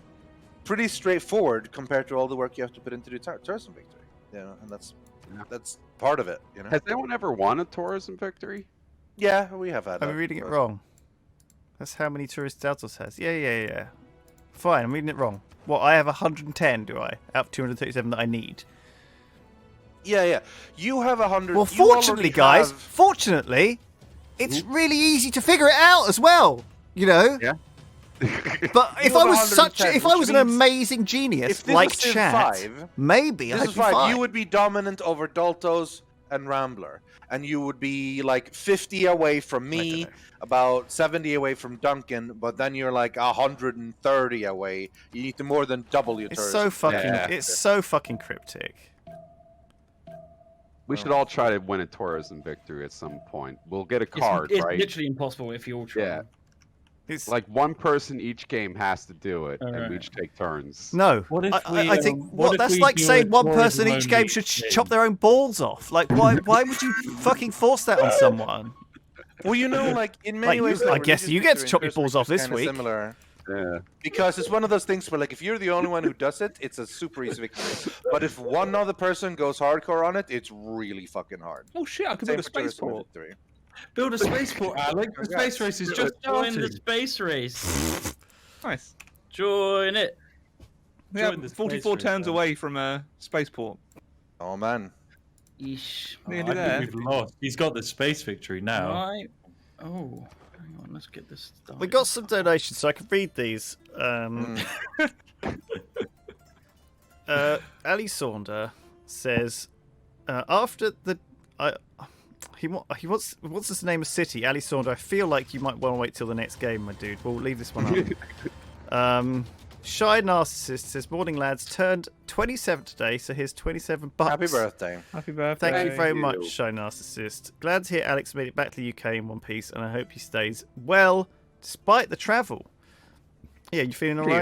pretty straightforward compared to all the work you have to put into the tourism victory. And that's part of it. Has anyone ever won a tourism victory? Yeah, we have had. Am I that reading it tourism. wrong? That's how many tourist Deltos has. Yeah. Fine, I'm reading it wrong. What, I have 110, do I? Out of 237 that I need. Yeah. You have 100. Well, you already fortunately, guys, have- fortunately, it's really easy to figure it out as well. Yeah. But if You I have was 110, if I was an which means amazing genius if this like was Civ Chat, 5, maybe This I'd is be fine. fine. You would be dominant over Daltos and Rambler, and you would be like 50 away from me, about 70 away from Duncan, but then you're like 130 away. You need to more than double your It's tourism. so fucking. Yeah. It's so fucking cryptic. We should all try to win a tourism victory at some point. We'll get a card, it's right? literally impossible if you all try. Yeah. It's Like one person each game has to do it, and we Alright. each take turns. no. What if I we, think what if that's we like do a saying one person tourism each game only should thing? chop their own balls off. Like why would you fucking force that on someone? Well, like in Like, many ways, I like, guess religious you get to victory chop your and balls off tourism this is kinda week. Similar. Yeah. Because it's one of those things where, like, if you're the only one who does it, it's a super easy victory. But if one other person goes hardcore on it, it's really fucking hard. Oh shit! I can Same build a for tourism spaceport. victory. Build a spaceport, Alex. The space race is just Join the started. space race. Nice. Join it. Yeah, Join the space 44 race, turns then. away from a spaceport. Oh man. Yeesh. Nearly I there. think we've lost. He's got the space victory now. Right. Oh, hang on. Let's get this started. We got some donations, so I can read these. Ali Saunder says, after the he wants us to name a city. Ali Saunder, I feel like you might want to wait till the next game, my dude. We'll leave this one up. Shy Narcissist says, morning lads, turned 27 today, so here's 27 bucks. Happy birthday. Happy birthday. Thank you very you. much, Shy Narcissist. Glad to hear Alex made it back to the UK in one piece, and I hope he stays well despite the travel. Yeah, you feeling all Thank you.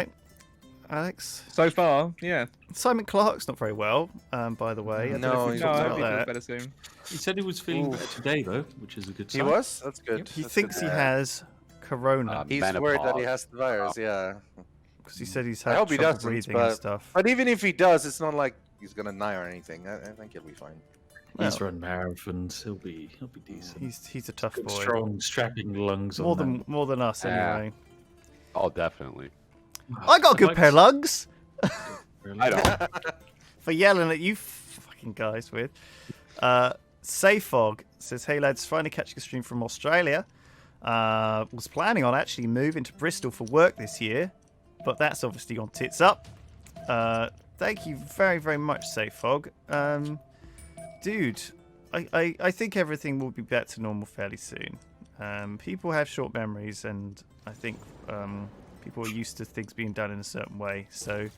right, Alex? So far, yeah. Simon Clark's not very well, by the way. I don't know No, if we he's No, talked I about hope he feels that. better soon. He said he was feeling better today, though, which is a good He sign. was? That's good. He That's thinks good. he has corona He's Menopause. worried that he has the virus, yeah. because he said he's I had hope he trouble doesn't, breathing but- and stuff. But even if he does, it's not like he's gonna die or anything. I think he'll be fine. He's run marathons. He'll be decent. He's a tough Got boy. strong, strapping lungs. More on than us Yeah. anyway. Oh, definitely. I got a good like pair of lugs that. Really. I don't. for yelling at you fucking guys with. Sayfog says, hey lads, finally catching a stream from Australia. Was planning on actually moving to Bristol for work this year, but that's obviously gone tits up. Thank you very, very much, Safog. Dude, I think everything will be back to normal fairly soon. People have short memories, and I think people are used to things being done in a certain way. So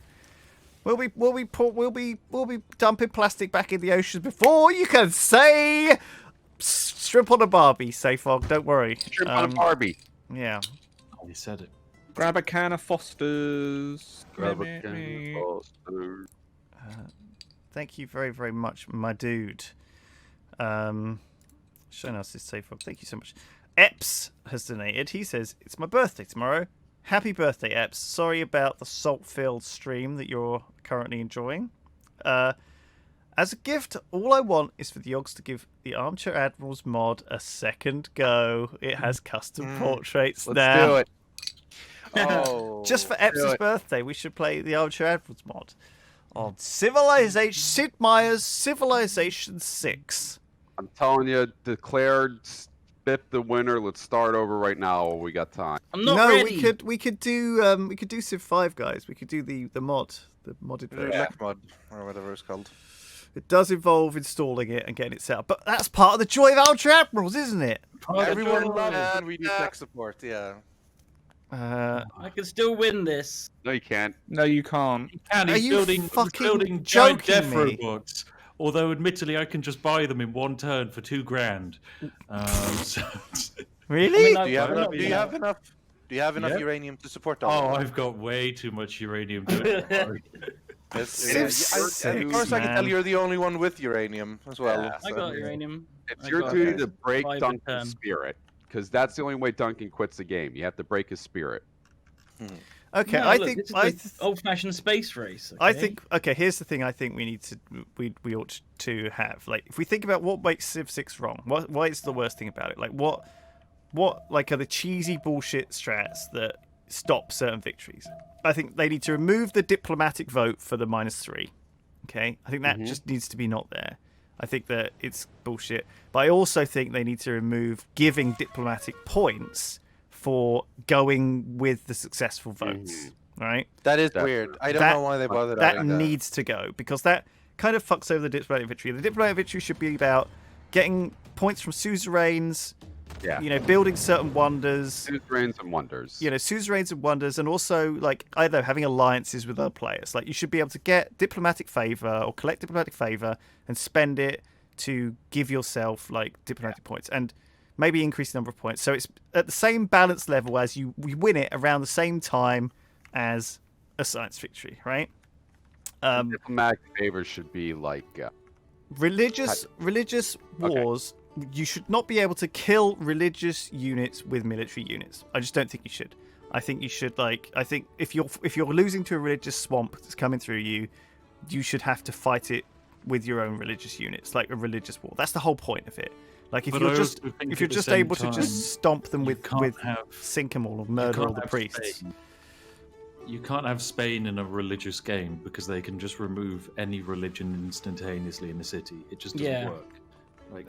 we'll be dumping plastic back in the oceans before you can say strip on a Barbie, Safog. Don't worry. Strip on a Barbie. Yeah. Oh, you said it. Grab a can of Foster's. Grab a can of Foster's. Thank you very, very much, my dude. Showing us this Safog. Thank you so much. Eps has donated. He says, it's my birthday tomorrow. Happy birthday, Eps. Sorry about the salt-filled stream that you're currently enjoying. As a gift, all I want is for the Yogs to give the Armchair Admirals mod a second go. It has custom portraits Let's now. do it. Oh, Just for let's do Epps' it. birthday, we should play the Armchair Admirals mod on Sid Meier's Civilization 6. I'm telling you, declared Spip the winner. Let's start over right now while we got time. I'm not ready. we could do Civ 5, guys. We could do the mod, the modded version. Lec mod or whatever it's called. It does involve installing it and getting it set up, but that's part of the joy of Armchair Admirals, isn't it? Everyone loves it. We do tech support. Yeah. I can still win this. No, you can't. No, you can't. And Are he's you building, fucking building giant joking death me? robots. Although, admittedly, I can just buy them in one turn for $2,000. So... Really? I mean, Do you have enough? Yeah. Do you have enough? Do you have enough Yeah. uranium to support Oh, all? I've got way too much uranium to it. Civ Of course, I can tell man. you're the only one with uranium as well. Yeah. I so- got uranium. It's I your got duty it. to break 5 a Duncan's turn. spirit, because that's the only way Duncan quits the game. You have to break his spirit. Okay, No, I look, think this is the old-fashioned space race. I okay? think okay. Here's the thing. I think we need to we ought to have like if we think about what makes Civ 6 wrong, why is the worst thing about it? Like what like are the cheesy bullshit strats that stop certain victories? I think they need to remove the diplomatic vote for the -3. Okay, I think that just needs to be not there. I think that it's bullshit, but I also think they need to remove giving diplomatic points for going with the successful votes. Right? That is That's weird. I don't That- know why they bothered That adding that. needs to go because that kind of fucks over the diplomatic victory. The diplomatic victory should be about getting points from suzerains, Yeah. building certain wonders, Suzerains and wonders. suzerains and wonders, and also like either having alliances with other players. Like you should be able to get diplomatic favor or collect diplomatic favor and spend it to give yourself like diplomatic points and maybe increase the number of points. So it's at the same balance level as we win it around the same time as a science victory, right? Diplomatic favors should be like Religious wars. You should not be able to kill religious units with military units. I just don't think you should. I think you should I think if you're losing to a religious swamp that's coming through you, you should have to fight it with your own religious units, like a religious war. That's the whole point of it. Like if But you're I just also think if you're at the just same able to time, just stomp them you with can't have- sink them all or You murder can't all the have priests. Spain. You can't have Spain in a religious game because they can just remove any religion instantaneously in the city. It just doesn't Yeah. work. Like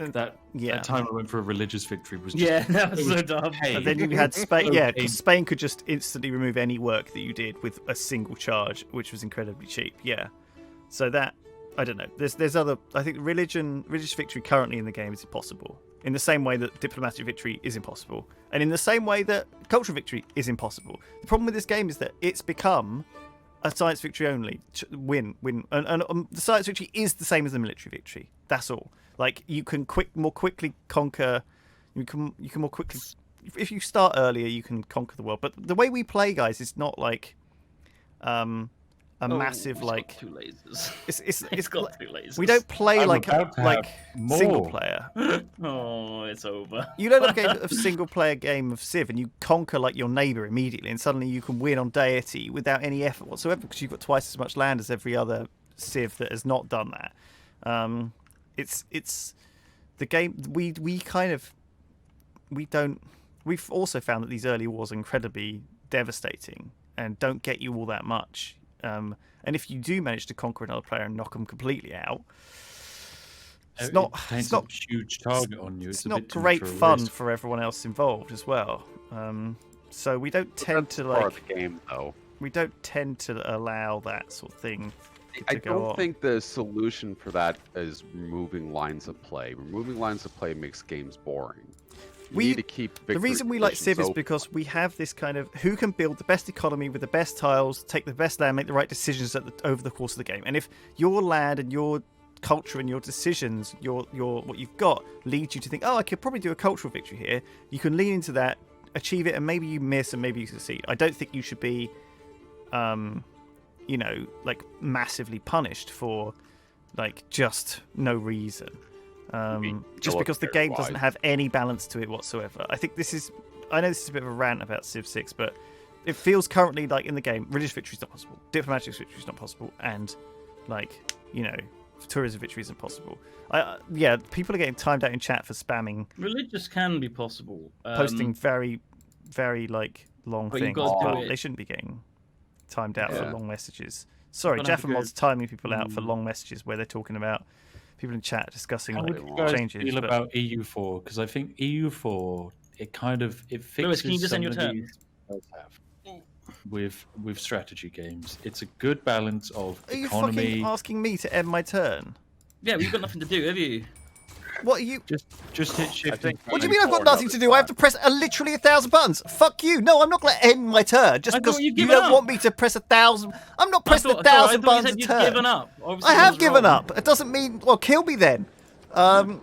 yeah. that time I went for a religious victory was just Yeah, that was it so was dumb. pain. And then you had Spain. So Yeah, painful. because Spain could just instantly remove any work that you did with a single charge, which was incredibly cheap. Yeah, so that I don't know. There's other. I think religious victory currently in the game is impossible. In the same way that diplomatic victory is impossible, and in the same way that cultural victory is impossible. The problem with this game is that it's become a science victory only win, and the science victory is the same as the military victory. That's all. Like you can more quickly conquer. You can more quickly. If you start earlier, you can conquer the world. But the way we play, guys, is not like massive It's like. got 2 lasers. It's It's got 2 lasers. we don't play I'm like about to have more. single player. Oh, it's over. You don't have a single player game of Civ and you conquer like your neighbour immediately and suddenly you can win on deity without any effort whatsoever because you've got twice as much land as every other Civ that has not done that. It's the game we've also found that these early wars are incredibly devastating and don't get you all that much. And if you do manage to conquer another player and knock them completely out, It's not. paints It's not. a huge target on you. It's a not bit too great much of a fun risk. for everyone else involved as well. So we don't tend That's to part like. of the game, though. We don't tend to allow that sort of thing. I to go don't on. think the solution for that is removing lines of play. Removing lines of play makes games boring. You We- need to keep The reason we like Civ is open. because we have this kind of who can build the best economy with the best tiles, take the best land, make the right decisions over the course of the game. And if your land and your culture and your decisions, your what you've got leads you to think, oh, I could probably do a cultural victory here. You can lean into that, achieve it, and maybe you miss and maybe you succeed. I don't think you should be, like massively punished for like just no reason. Just because the game doesn't have any balance to it whatsoever. I think I know this is a bit of a rant about Civ 6, but it feels currently like in the game, religious victory is not possible, diplomatic victory is not possible, and tourism victory isn't possible. People are getting timed out in chat for spamming, Religious can be possible. posting very, very like long but you've things, got to do but it- they shouldn't be getting timed out for Yeah. long messages. Sorry, Gonna have Jaffa to go- Mod's timing people out for long messages where they're talking about people in chat discussing How like would you guys changes. feel but- about EU4? Because I think EU4 it fixes Lewis, can you just some end your of turn? these does have with strategy games. It's a good balance of Are you economy. fucking asking me to end my turn? Yeah, but you've got nothing to do, have you? What are you? Just hit shift. and What do you click. mean I've got nothing to do? I have to press literally 1,000 buttons. Fuck you. No, I'm not going to end my turn just I thought because you'd you given don't up. want me to press 1,000. I'm not pressing I thought- sorry, 1,000 I thought buttons you a said you'd turn. given up. Obviously I I have was given wrong. up. It doesn't mean. Well, kill me then. Jeez.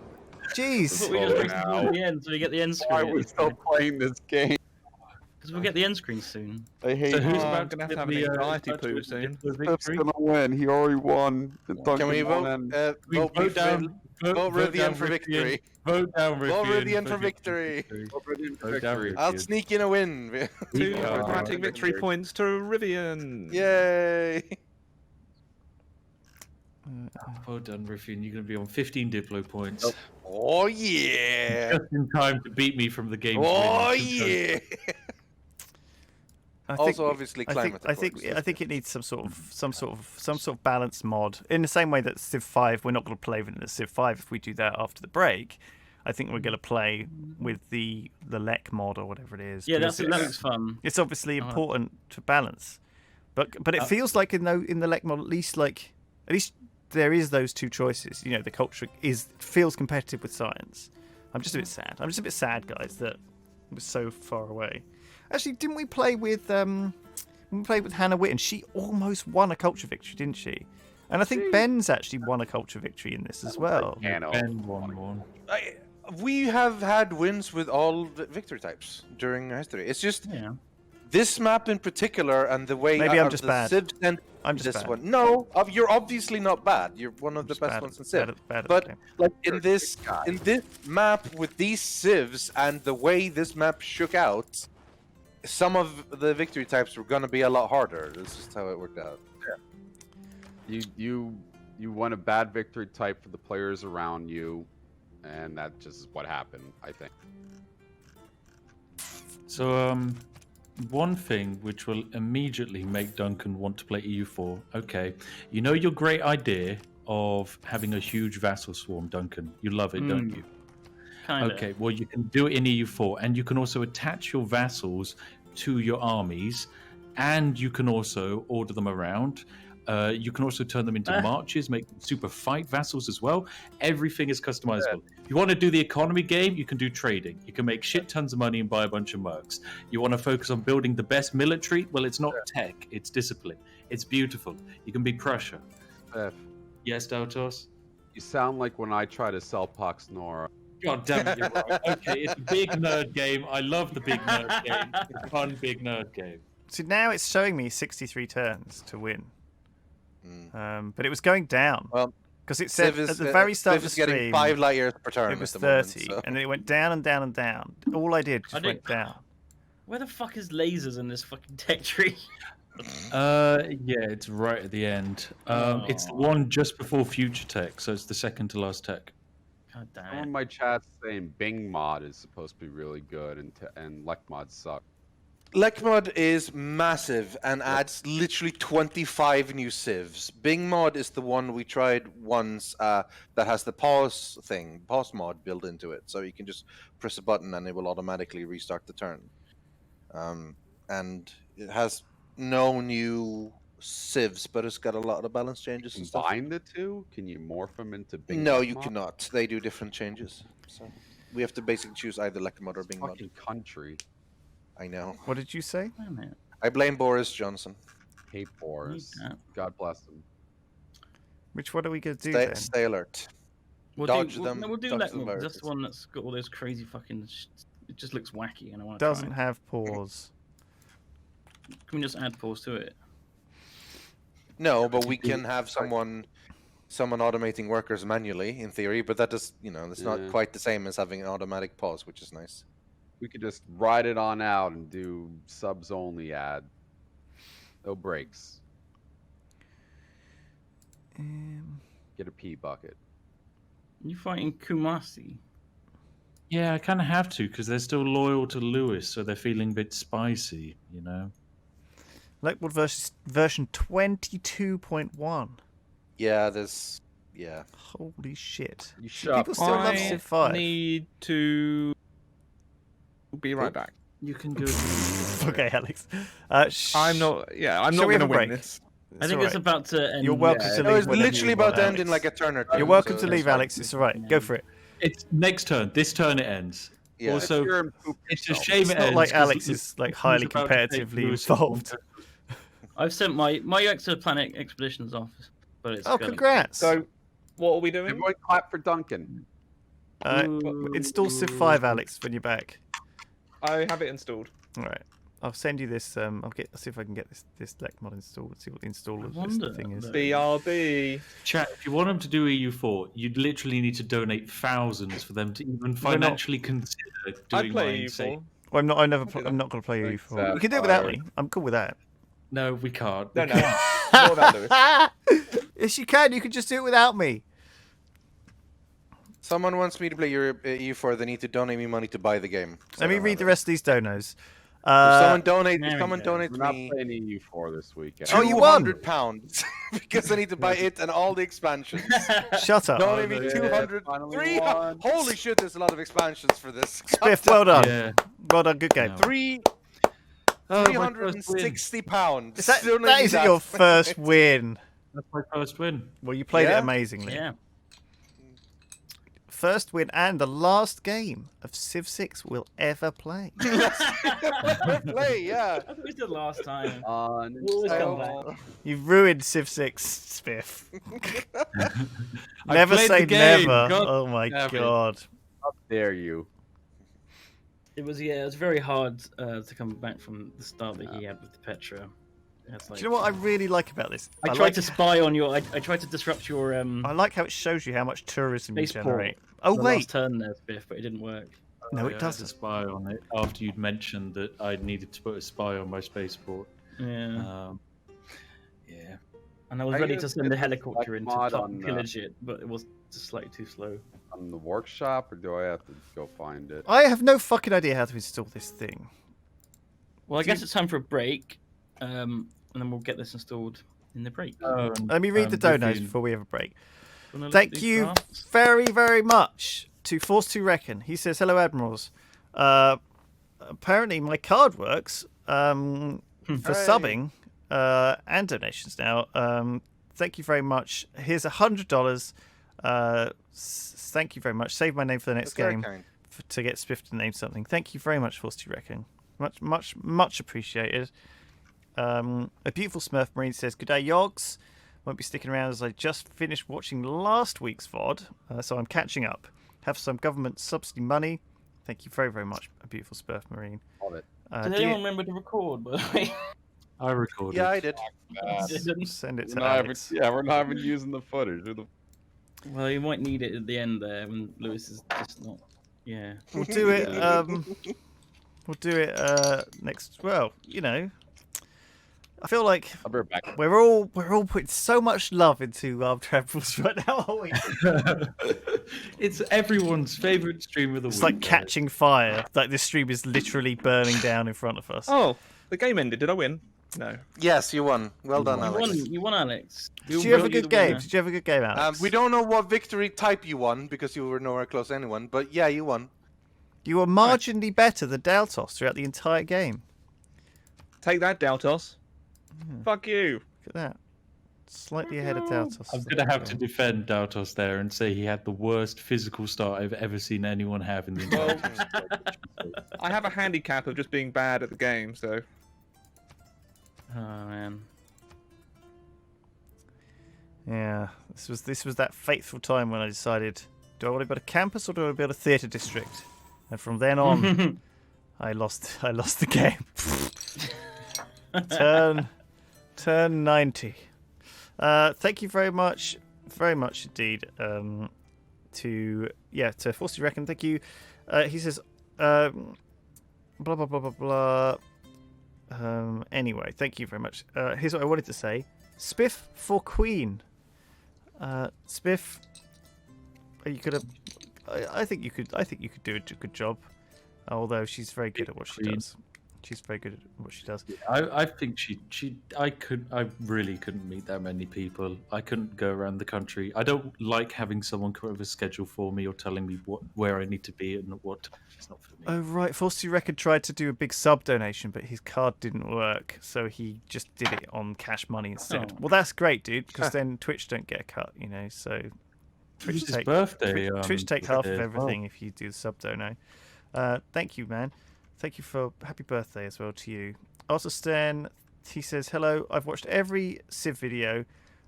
We just Oh, waited no. until the end so we get the end Why are screen. we still playing this game? Because we'll get the end screen soon. I hate So who's Oh, I'm about gonna have to to have get an the, anxiety about to poo get soon. the Pip's victory? gonna win. He already won. Can we vote? We Vote vote down. vote Rivian down for Rivian. victory. Vote down Rivian. Vote Rivian for the victory. Vote down Rivian. I'll sneak in a win. Two Yeah. diplomatic victory points to Rivian. Yay! Vote down Rivian. You're going to be on 15 Diplo points. Oh yeah! Just in time to beat me from the game. Oh yeah! I think, Also, obviously, climate. I think it needs some sort of balanced mod in the same way that Civ 5. We're not going to play with it in Civ 5 if we do that after the break. I think we're going to play with the LEC mod or whatever it is. Yeah, because that looks fun. it's obviously important to balance, but it feels like in the LEC mod at least there is those two choices. You know, the culture feels competitive with science. I'm just a bit sad. I'm just a bit sad, guys, that it was so far away. Actually, didn't we play with Hannah Witten? She almost won a culture victory, didn't she? And I think Ben's actually won a culture victory in this as well. Ben won one. We have had wins with all the victory types during history. It's just Yeah. this map in particular and the way. Maybe I'm of just the bad. Civ sent I'm just this bad. one. No, you're obviously not bad. You're one of the Just best bad- ones in Civ. bad at the But game. like You're in a this good guy. map with these civs and the way this map shook out, some of the victory types were gonna be a lot harder. This is how it worked out. You won a bad victory type for the players around you, and that just is what happened, I think. So, one thing which will immediately make Duncan want to play EU4. Okay, you know your great idea of having a huge vassal swarm, Duncan. You love it, don't you? Kind of. Okay, well, you can do it in EU4, and you can also attach your vassals to your armies, and you can also order them around. You can also turn them into marches, make them super fight vassals as well. Everything is customizable. If you want to do the economy game, you can do trading. You can make shit tons of money and buy a bunch of mercs. You want to focus on building the best military? Well, it's not tech, it's discipline. It's beautiful. You can be Prussia. Yes, Dautos? You sound like when I try to sell Pax Nora. God damn it, you're right. Okay, it's a big nerd game. I love the big nerd game. It's a fun big nerd game. So now it's showing me 63 turns to win. But it was going down. Well, because it said Civ is, at the very start Civ of is the getting stream, 5 light years per turn. it was at the moment, 30, so- and then it went down and down and down. All I did just don't- went down. Where the fuck is lasers in this fucking tech tree? Yeah, it's right at the end. It's the one just before future tech, so it's the second to last tech. God damn Someone it. in my chat's saying Bing mod is supposed to be really good, and Lek mod suck. Lek mod is massive and adds literally 25 new civs. Bing mod is the one we tried once that has the pause mod built into it. So you can just press a button and it will automatically restart the turn. And it has no new civs, but it's got a lot of balance changes and stuff. Combine the two? Can you morph them into Bing No, mod? you cannot. They do different changes. So we have to basically choose either Lek mod or Bing mod. Fucking country. Oh, I know. What did you say? Wait a minute. I blame Boris Johnson. Hate Boris. that. God bless him. Which one are we going to do then? Stay alert. We'll Dodge do, them, We'll do dodge Lek the mod, 'cause that's viruses. the one that's got all those crazy fucking. It just looks wacky, and I want to. Doesn't have pause. Can we just add pause to it? No, but we can have someone automating workers manually in theory, but that does, it's not Yeah. quite the same as having an automatic pause, which is nice. We could just ride it on out and do subs only ad. No breaks. Get a pee bucket. You fighting Kumasi? Yeah, I kind of have to because they're still loyal to Lewis, so they're feeling a bit spicy, you know. Lekwood version 22.1. Yeah, Holy shit. You Do shut people still love Civ 5? need to be right back. You can do it. Okay, Alex. I'm not. Yeah, I'm Shall not we going to have a win break? this. I think it's about to end. You're welcome to No, leave it's whenever literally you about want, to end in Alex. like a turn or two. You're welcome so to leave, that's Alex. It's all right. Go for it. It's next turn. This turn it ends. Yeah. Also, Hear him poop it's a yourself. shame It's it not ends. like 'cause Alex it- is like it's highly about to take competitively Lewis' involved. I've sent my exoplanet expeditions off, but it's Oh, going. congrats! So, what are we doing? Everyone clap for Duncan. Install Civ 5, Alex, when you're back. I have it installed. All right. I'll send you this. I'll see if I can get this Lek mod installed. See what the installer list wonder, thing is. though. BRB. Chat, if you want them to do EU4, you'd literally need to donate thousands for them to even financially consider I doing play my you insane. for. Well, I'm not. I'm never. do that. I'm not going to play you Thanks, for. You can do it without me. Sapphire. I'm cool with that. No, we can't. No, We no. can't. More about Lewis. Yes, you can. You can just do it without me. Someone wants me to play EU4, they need to donate me money to buy the game. So Let me I don't read have the it. rest of these donos. If someone there we donates We're not me playing EU4 this weekend. Oh, you won! £200 because I need to buy it and all the expansions. Shut up. Donate me yeah, 200, finally 300. won. Holy shit! There's a lot of expansions for this. Spiff, well done. Yeah. Well done. Good game. No. Three. Oh, my first win. £360. Is that, Donate that me isn't your first win. That's my first win. Well, you played it Yeah? amazingly. Yeah. First win and the last game of Civ 6 we'll ever play. Play, yeah. That's what we did last time. On Always come sale. You've ruined Civ 6, Spiff. I Never played say the game. never. God Oh my damn it. god. How dare you? It was very hard to come back from the start that he had with the Petra. It's Do you know what I really like about this? I tried like, to spy on your. I tried to disrupt your I like how it shows you how much tourism you Spaceport. generate. Oh the wait, last turn there, Biff, but it didn't work. no, I it had to doesn't. spy on it after you'd mentioned that I needed to put a spy on my spaceport. Yeah. Yeah. And I was I ready used to send a this helicopter like in to mod top on, pillage it, but it was just slightly too slow. On the workshop, or do I have to go find it? I have no fucking idea how to install this thing. Well, I Do guess you- it's time for a break, and then we'll get this installed in the break. Let me read the donos before we have a break. Wanna look at Thank these you drafts? very, very much to Force to Reckon. He says, "Hello, Admirals. Apparently, my card works for subbing and donations now. Thank you very much. Here's $100. Thank you very much. Save my name for the next That's very game kind. to get Spiff to name something. Thank you very much, Force to Reckon. Much appreciated." A beautiful Smurf Marine says, "Good day, Yogs. Won't be sticking around as I just finished watching last week's VOD, so I'm catching up. Have some government subsidy money. Thank you very, very much, a beautiful Smurf Marine." Love it. Did anyone remember to record, by the way? I recorded. Yeah, I did. Didn't. Send it We're to not even, Alex. yeah, we're not even using the footage. Who the Well, you might need it at the end there when Lewis is just not. Yeah. We'll do it. We'll do it next. Well, I feel like I'll be right back. we're all putting so much love into Travels right now, aren't we? It's everyone's favorite stream of the It's week. like guys. catching fire. Like this stream is literally burning down in front of us. Oh, the game ended. Did I win? No. Yes, you won. Well done, Alex. You won, Alex. Did you have a good game? Did you have a good game, Alex? We don't know what victory type you won because you were nowhere close to anyone, but yeah, you won. You were marginally better than Daltos throughout the entire game. Take that, Daltos. Fuck you. Look at that. Slightly ahead of Daltos. I'm going to have to defend Dautos there and say he had the worst physical start I've ever seen anyone have in the entire game. I have a handicap of just being bad at the game, so. Oh man. Yeah, this was that fateful time when I decided, do I want to build a campus or do I want to build a theatre district? And from then on, I lost the game. Turn 90. Thank you very much indeed. To Forcey Reckon, thank you. He says, blah blah blah blah blah. Anyway, thank you very much. Here's what I wanted to say: Spiff for Queen. Spiff, you could have. I think you could do a good job. Although she's very good at what she does. She's very good at what she does. I think I really couldn't meet that many people. I couldn't go around the country. I don't like having someone come up with a schedule for me or telling me where I need to be and what. It's not for me. Oh right, Forcey Record tried to do a big sub donation, but his card didn't work, so he just did it on cash money instead. Oh. Well, that's great, dude, because then Twitch don't get a cut, you know. So Twitch His birthday. Twitch take half of birthday as everything if you do the sub dono. Thank you, man. Thank you for happy birthday as well to you. Also, Stan, he says, hello, I've watched every Civ video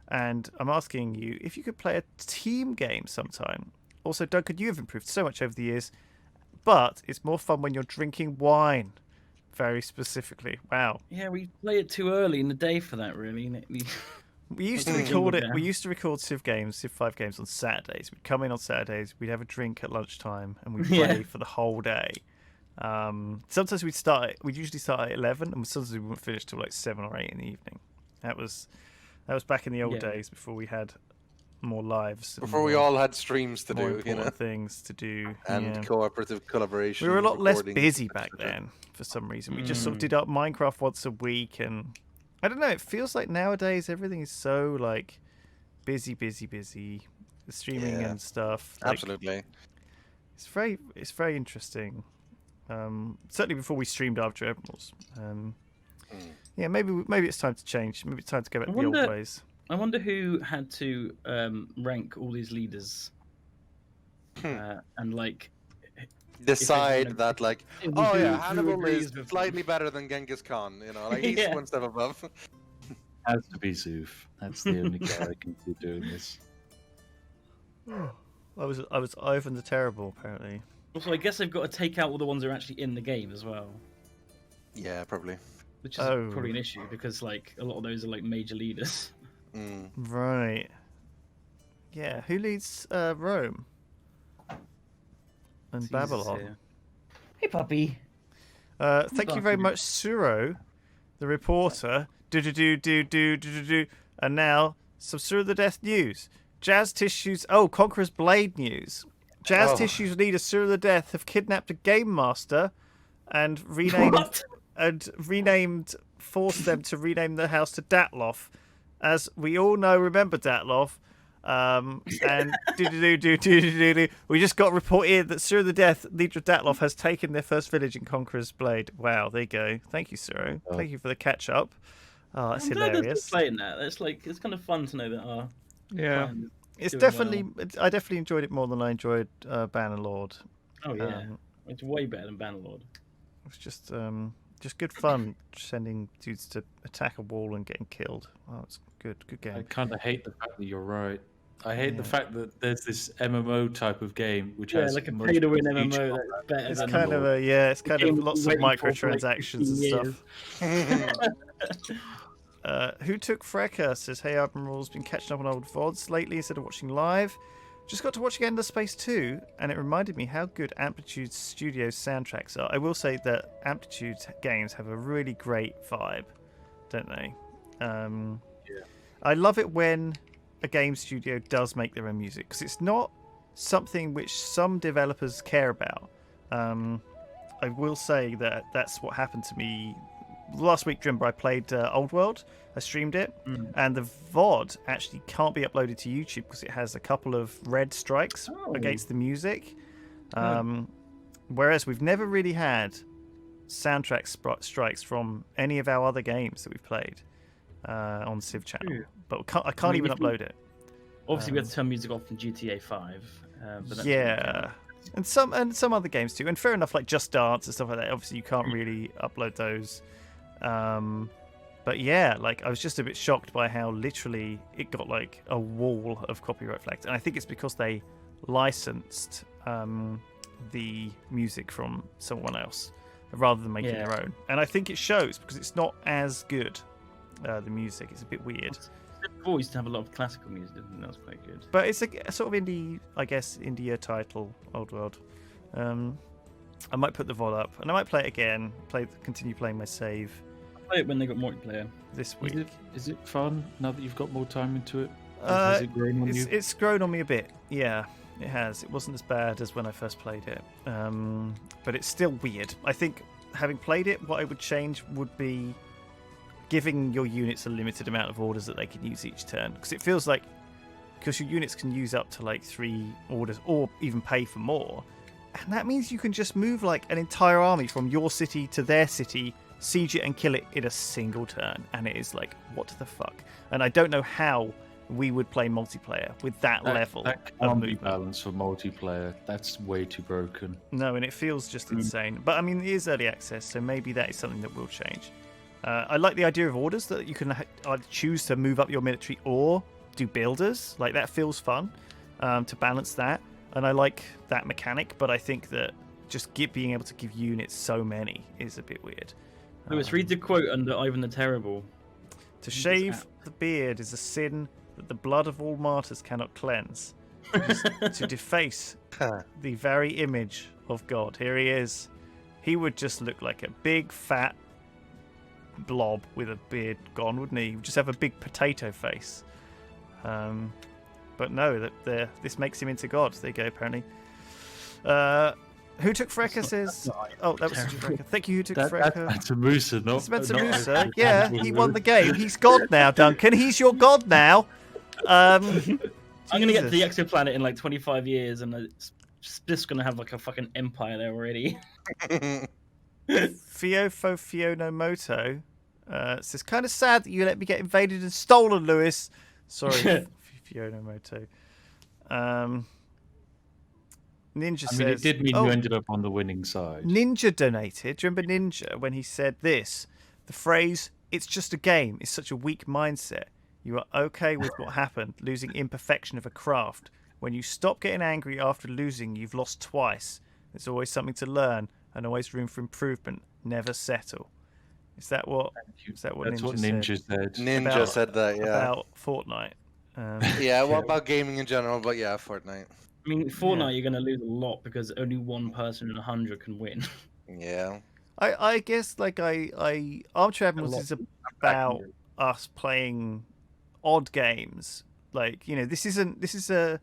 and I'm asking you if you could play a team game sometime. Also, Duncan, you have improved so much over the years, but it's more fun when you're drinking wine. Very specifically. Wow. Yeah, we play it too early in the day for that, really. We used to record it. We used to record Civ V games on Saturdays. We'd come in on Saturdays, we'd have a drink at lunchtime, and we'd play for the whole day. Sometimes we'd usually start at 11, and sometimes we wouldn't finish till like 7 or 8 in the evening. That was back in the old days before we had more lives. Before we all had streams to more do, you know, things to do, and cooperative collaboration. We were a lot less recording. busy back then for some reason. We just sort of did up Minecraft once a week, and I don't know. It feels like nowadays everything is so like busy, the streaming and stuff. Like, Absolutely. It's very interesting. Certainly before we streamed After Emeralds. Yeah, maybe it's time to change. Maybe it's time to go back to the old ways. I wonder who had to rank all these leaders and like decide that like, oh yeah, who Hannibal agrees is with slightly better than Genghis Khan. You know, like he's one step above. Has to be Zoof. That's the only guy I can see doing this. I was Ivan the Terrible, apparently. Also, I guess they've got to take out all the ones that are actually in the game as well, Yeah, probably. which is probably an issue because like a lot of those are like major leaders. Right. Yeah, who leads Rome? And Jesus, Babylon. yeah. Hey, puppy. Thank you very much, Suro, the reporter. And now, some Suro the Death news. Jazz Tissues. Oh, Conqueror's Blade news. Jazz Tissues leader Suro the Death have kidnapped a game master and forced them to rename the house to Datloff. As we all know, remember Datloff. And we just got reported that Suro the Death, leader of Datloff, has taken their first village in Conqueror's Blade. Wow, there you go. Thank you, Suro. Thank you for the catch up. Oh, that's hilarious. Playing that, it's kind of fun to know that. It's definitely. Well. I definitely enjoyed it more than I enjoyed Bannerlord. Oh yeah, it's way better than Bannerlord. It's just good fun sending dudes to attack a wall and getting killed. Oh, it's good game. I kind of hate the fact that you're right. I hate the fact that there's this MMO type of game which has like a pay-to-win MMO that's better. It's than kind of it's kind of lots of microtransactions and stuff. Who took Freka says, hey Admiral's been catching up on old VODs lately instead of watching live. Just got to watch Ender Space 2 and it reminded me how good Amplitude Studios soundtracks are. I will say that Amplitude games have a really great vibe don't they? I love it when a game studio does make their own music because it's not something which some developers care about. I will say that that's what happened to me last week. Remember, I played Old World. I streamed it, and the VOD actually can't be uploaded to YouTube because it has a couple of red strikes against the music. Whereas we've never really had soundtrack strikes from any of our other games that we've played on Civ channel, but I can't even upload it. Obviously, we have to turn music off from GTA 5. But that's and some other games too. And fair enough, like Just Dance and stuff like that. Obviously, you can't really upload those. But yeah, like I was just a bit shocked by how literally it got like a wall of copyright flags, and I think it's because they licensed the music from someone else rather than making their own. And I think it shows because it's not as good. The music is a bit weird. Before used to have a lot of classical music, and that was quite good. But it's a sort of indie, I guess, India title, Old World. I might put the VOD up, and I might play it again. Continue playing my save. I'll play it when they got multiplayer This week. Is it fun now that you've got more time into it? Has it grown on you? It's grown on me a bit. Yeah, it has. It wasn't as bad as when I first played it. But it's still weird. I think having played it, what I would change would be giving your units a limited amount of orders that they can use each turn, because it feels like because your units can use up to like 3 orders or even pay for more, and that means you can just move like an entire army from your city to their city, siege it and kill it in a single turn, and it is like, what the fuck? And I don't know how we would play multiplayer with that level that of can't be movement. balanced for multiplayer. That's way too broken. No, and it feels just insane. But I mean, it is early access, so maybe that is something that will change. I like the idea of orders, that you can either choose to move up your military or do builders. Like, that feels fun to balance that. And I like that mechanic, but I think that just being able to give units so many is a bit weird. Lewis, read the quote under Ivan the Terrible. To shave the beard is a sin that the blood of all martyrs cannot cleanse. To deface the very image of God. Here he is. He would just look like a big, fat blob with a beard gone, wouldn't he? He would just have a big potato face. But no, this makes him into God. There you go, apparently. Who took Freka says... Oh, that was Freka. Thank you, Who took Freka. That's a Musa, not... It's meant to Musa. Yeah, he won the game. He's God now, Duncan. He's your God now. I'm going to get to the exoplanet in like 25 years, and it's just going to have like a fucking empire there already. Fiono Moto says, kind of sad that you let me get invaded and stolen, Lewis. Sorry, Fiono Moto. Ninja says... it did mean you ended up on the winning side. Ninja donated. Do you remember Ninja when he said this? The phrase, "It's just a game," is such a weak mindset. You are okay with what happened, losing imperfection of a craft. When you stop getting angry after losing, you've lost twice. There's always something to learn and always room for improvement. Never settle. Is that what Ninja said? Ninja said that, yeah. About Fortnite. Yeah, well, about gaming in general, but yeah, Fortnite. I mean, Fortnite, you're going to lose a lot because only one person in 100 can win. Yeah. I guess, like, Armchair Admirals is about us playing odd games. Like, you know, this is a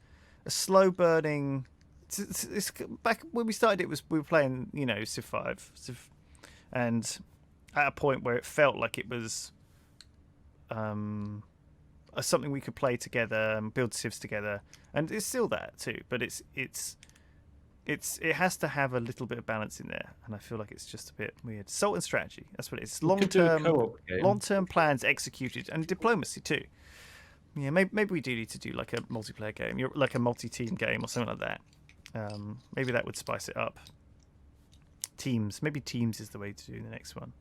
slow burning... It's back when we started, we were playing, you know, Civ V, and at a point where it felt like it was something we could play together and build civs together, and it's still that too. But it has to have a little bit of balance in there, and I feel like it's just a bit weird. Salt and strategy, that's what it is. Long term plans executed, and diplomacy too. Yeah, maybe we do need to do like a multiplayer game, like a multi-team game or something like that. Maybe that would spice it up. Maybe teams is the way to do the next one.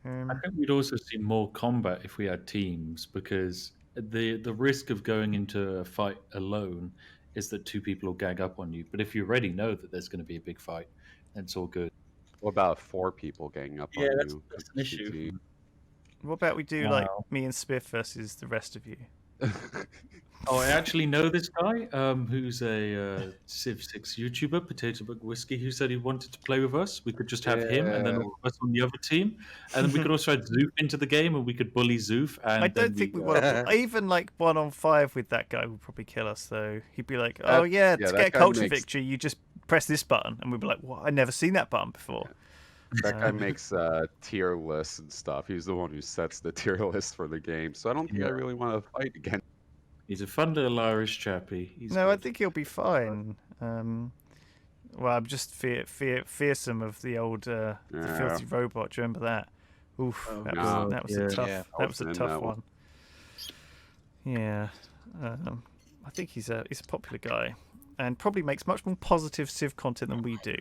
I think we'd also see more combat if we had teams, because the risk of going into a fight alone is that 2 people will gang up on you. But if you already know that there's going to be a big fight, then it's all good. What about 4 people gang up on you? That's an issue. What about we do like me and Spiff versus the rest of you? Oh, I actually know this guy who's a Civ 6 YouTuber, Potato Book Whiskey, who said he wanted to play with us. We could just have him and then all of us on the other team. And then we could also add Zoof into the game and we could bully Zoof. And I don't think we want to. Even like 1-on-5 with that guy would probably kill us, though. He'd be like, "Oh yeah, to that get a guy culture makes- victory, you just press this button," and we'd be like, "What? I've never seen that button before." That guy makes tier lists and stuff. He's the one who sets the tier list for the game. So I don't think I really want to fight again. He's a fun little Irish chappie. He's No, I good. think he'll be fine. Well, I'm just fearsome of the old the filthy robot. Do you remember that? Oof, that no. was Yeah. a tough. Yeah, that was a wasn't in tough that one. one. Yeah, I think he's a popular guy, and probably makes much more positive Civ content than we do.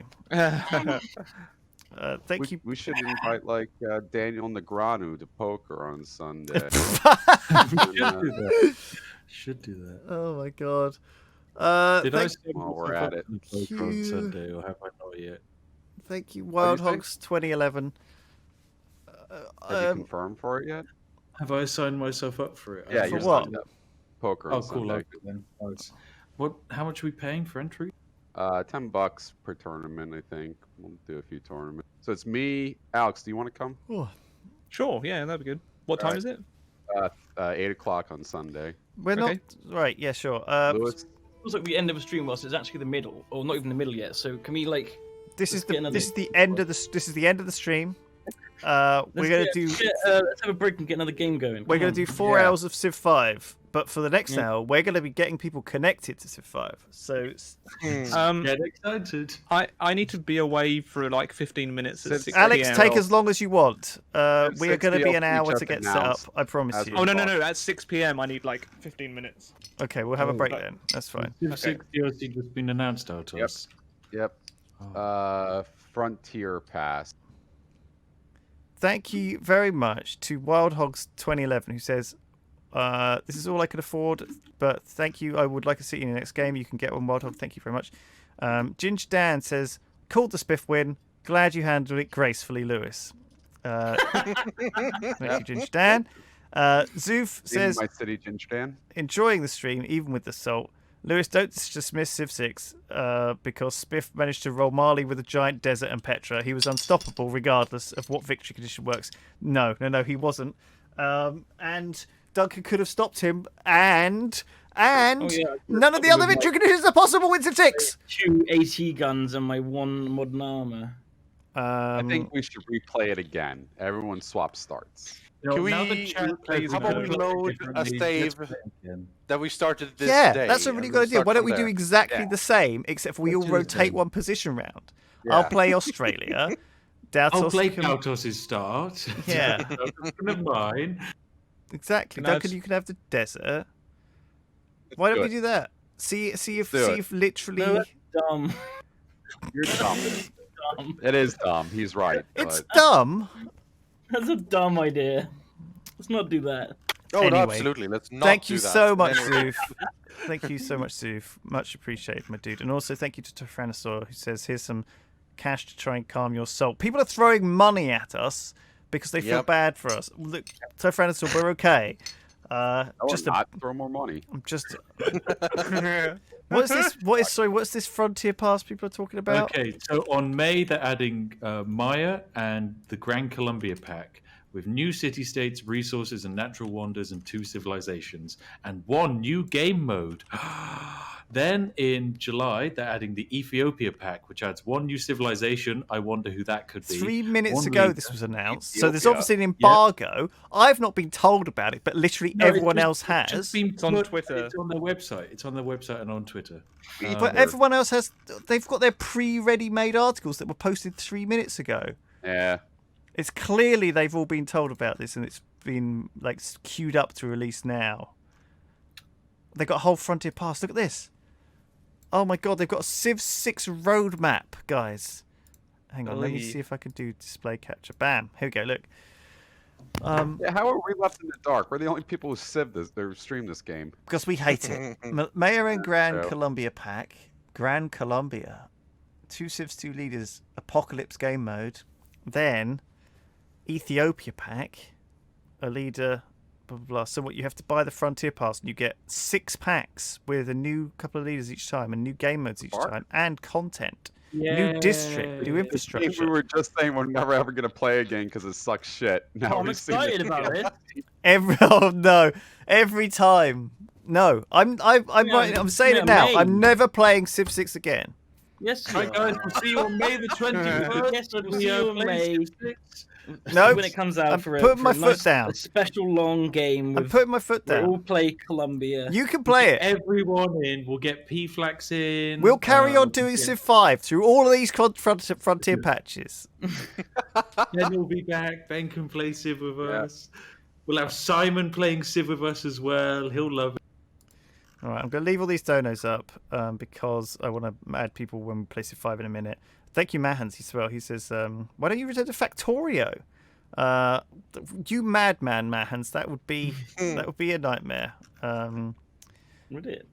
Thank you. We should invite like Daniel Negreanu to poker on Sunday. Should do that. Oh my god. Did I Thank, say While we're myself at up it. in the poker on you. Sunday, or have I not yet? thank you, What'd Wild you say? Hogs 2011. Have you confirmed for it yet? Have I signed myself up for it? Yeah, For you're what? signed up. Poker Oh, on cool. Sunday. Okay, then. Nice. What? How much are we paying for entry? $10 per tournament, I think. We'll do a few tournaments. So it's me, Alex. Do you want to come? Oh, Sure, yeah, that'd be good. What time Alright. is it? 8 o'clock on Sunday. we're Okay. not right. Yeah, sure. Lewis, Feels like the end of a stream whilst it's actually the middle, or not even the middle yet. So can we like? this let's is get another- this is the end of the stream. We're gonna do Let's have a break and get another game going. we're Come gonna on. do 4 Yeah. hours of Civ 5, but for the next Yeah. hour, we're gonna be getting people connected to Civ 5. So Get excited. I need to be away for like 15 minutes at Since 6 Alex, PM. take as long as you want. We are 6 going to be an p.m. hour each to other get set up. announced I promise as you. Oh no, at 6 PM I need like 15 minutes. Okay, we'll have a Oh, break right. then. That's fine. Civ 6 DLC just been announced out to Yep. us. Yep. Oh. Frontier Pass. Thank you very much to Wild Hogs 2011, who says, "This is all I can afford, but thank you. I would like to see you in the next game. You can get one, Wild Hog. Thank you very much." Ginge Dan says, "Called the Spiff win. Glad you handled it gracefully, Lewis." Thank you, Ginge Dan. Zoof In says, my city, Ginstan. "Enjoying the stream, even with the salt. Lewis, don't dismiss Civ 6 because Spiff managed to roll Marley with a giant desert and Petra. He was unstoppable regardless of what victory condition works." No, he wasn't. And Duncan could have stopped him, and Oh, yeah. none of the other victory conditions are possible with Civ 6. 2 AT guns and my 1 modern armor. I think we should replay it again. Everyone swap starts. Can now the we- chat plays how about we it load a differently, save? let's play it again. That we started this yeah, day. that's a really and good then idea. start Why don't from we do there. exactly Yeah. the same, except for we all Let's do the rotate same. one position round? Yeah. I'll play Australia. I'll Doutos play can- Kautos' start. Yeah. Never mind. Exactly. Can I Duncan, have- you can have the desert. Why don't do we it. do that? See if Do it. literally No, that's dumb. You're dumb. Dumb. It is dumb. He's right. it's but dumb. That's a dumb idea. Let's not do that. Oh, no, Anyway. absolutely. Let's not Thank do you that. so much, Anyway. Zoof. Thank you so much, Zoof. Much appreciated, my dude. And also thank you to Tyrannosaur, who says, "Here's some cash to try and calm your soul." People are throwing money at us because they feel Yep. bad for us. Look, Tyrannosaur, we're okay. No, Just we're not. Throw more money. just. What is this? What's this frontier pass people are talking about? Okay, so on May they're adding Maya and the Grand Columbia pack with new city-states, resources, and natural wonders, and 2 civilizations, and 1 new game mode. Then in July they're adding the Ethiopia pack, which adds 1 new civilization. I wonder who that could be. 3 minutes 1 ago, leader. this was announced. So there's Ethiopia. obviously an embargo. I've not been told about it, but literally No, it's everyone just- else it's has. just been It's on put- Twitter. It's on their website. It's on their website and on Twitter. But everyone else has. They've got their pre-ready-made articles that were posted 3 minutes ago. Yeah. It's clearly they've all been told about this, and it's been like queued up to release now. They got a whole Frontier Pass. Look at this. Oh my god, they've got a Civ 6 roadmap, guys. Hang on, let me Oy. see if I can do display capture. Bam. Here we go. Look. Yeah, how are we left in the dark? We're the only people who stream this game. Because we hate it. Mayor and Grand true. Columbia pack. Grand Columbia. 2 Civs, 2 leaders. Apocalypse game mode. Then Ethiopia pack. A leader, blah blah blah. So what you have to buy the Frontier Pass, and you get 6 packs with a new couple of leaders each time, and new game modes each time, and content. New district, new We infrastructure. were just saying we're never ever gonna play again because it sucks shit. Now I'm we've seen it. excited about it. Every time. No, I'm saying it now. I'm never playing Civ 6 again. Yes, you Right, guys, we'll see you on May the 21st. Yes, we'll see you on May. No, when it comes out I'm for putting my for a foot nice, down. a special long game. I'm With, putting my foot we all down. play Columbia. You can play it. Everyone in. We'll get P-Flax in. We'll carry on doing yeah. Civ 5 through all of these frontier patches. Ben will be back. Ben can play Civ with Yeah. us. We'll have Simon playing Civ with us as well. He'll love it. All right, I'm going to leave all these donos up because I want to add people when we play Civ 5 in a minute. Thank you, Mahans, as well. He says, why don't you return to Factorio? You madman, Mahans. That would be a nightmare. Would it?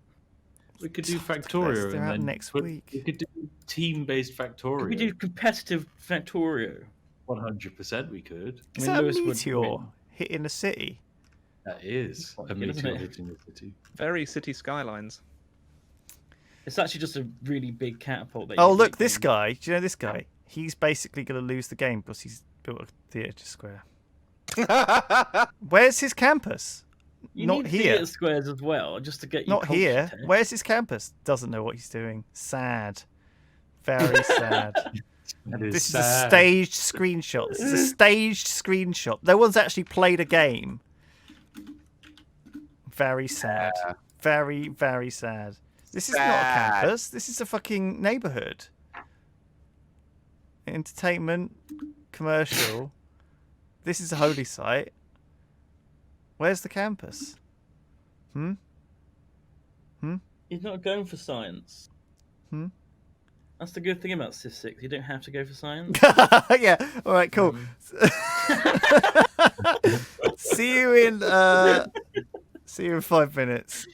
We could do Factorio They're and out then next we week. could do team-based Factorio. Could we do competitive Factorio? 100% we could. Is I mean, that Lewis a would meteor win. hitting the city? That is Quite a good, isn't meteor it? hitting the city. Very city skylines. It's actually just a really big catapult. That Oh, you look, can- this guy. Do you know this guy? He's basically going to lose the game because he's built a theatre square. Where's his campus? You Not need here. theatre squares as well, just to get your Not culture here. tech. Where's his campus? Doesn't know what he's doing. Sad. Very sad. That is This is a sad. staged screenshot. This is a staged screenshot. No one's actually played a game. Very sad. Yeah. Very, very sad. This is not a Sad. campus. This is a fucking neighborhood. Entertainment, commercial. This is a holy site. Where's the campus? He's not going for science. Hmm? That's the good thing about Civ 6. You don't have to go for science. Yeah. All right. Cool. See you in 5 minutes.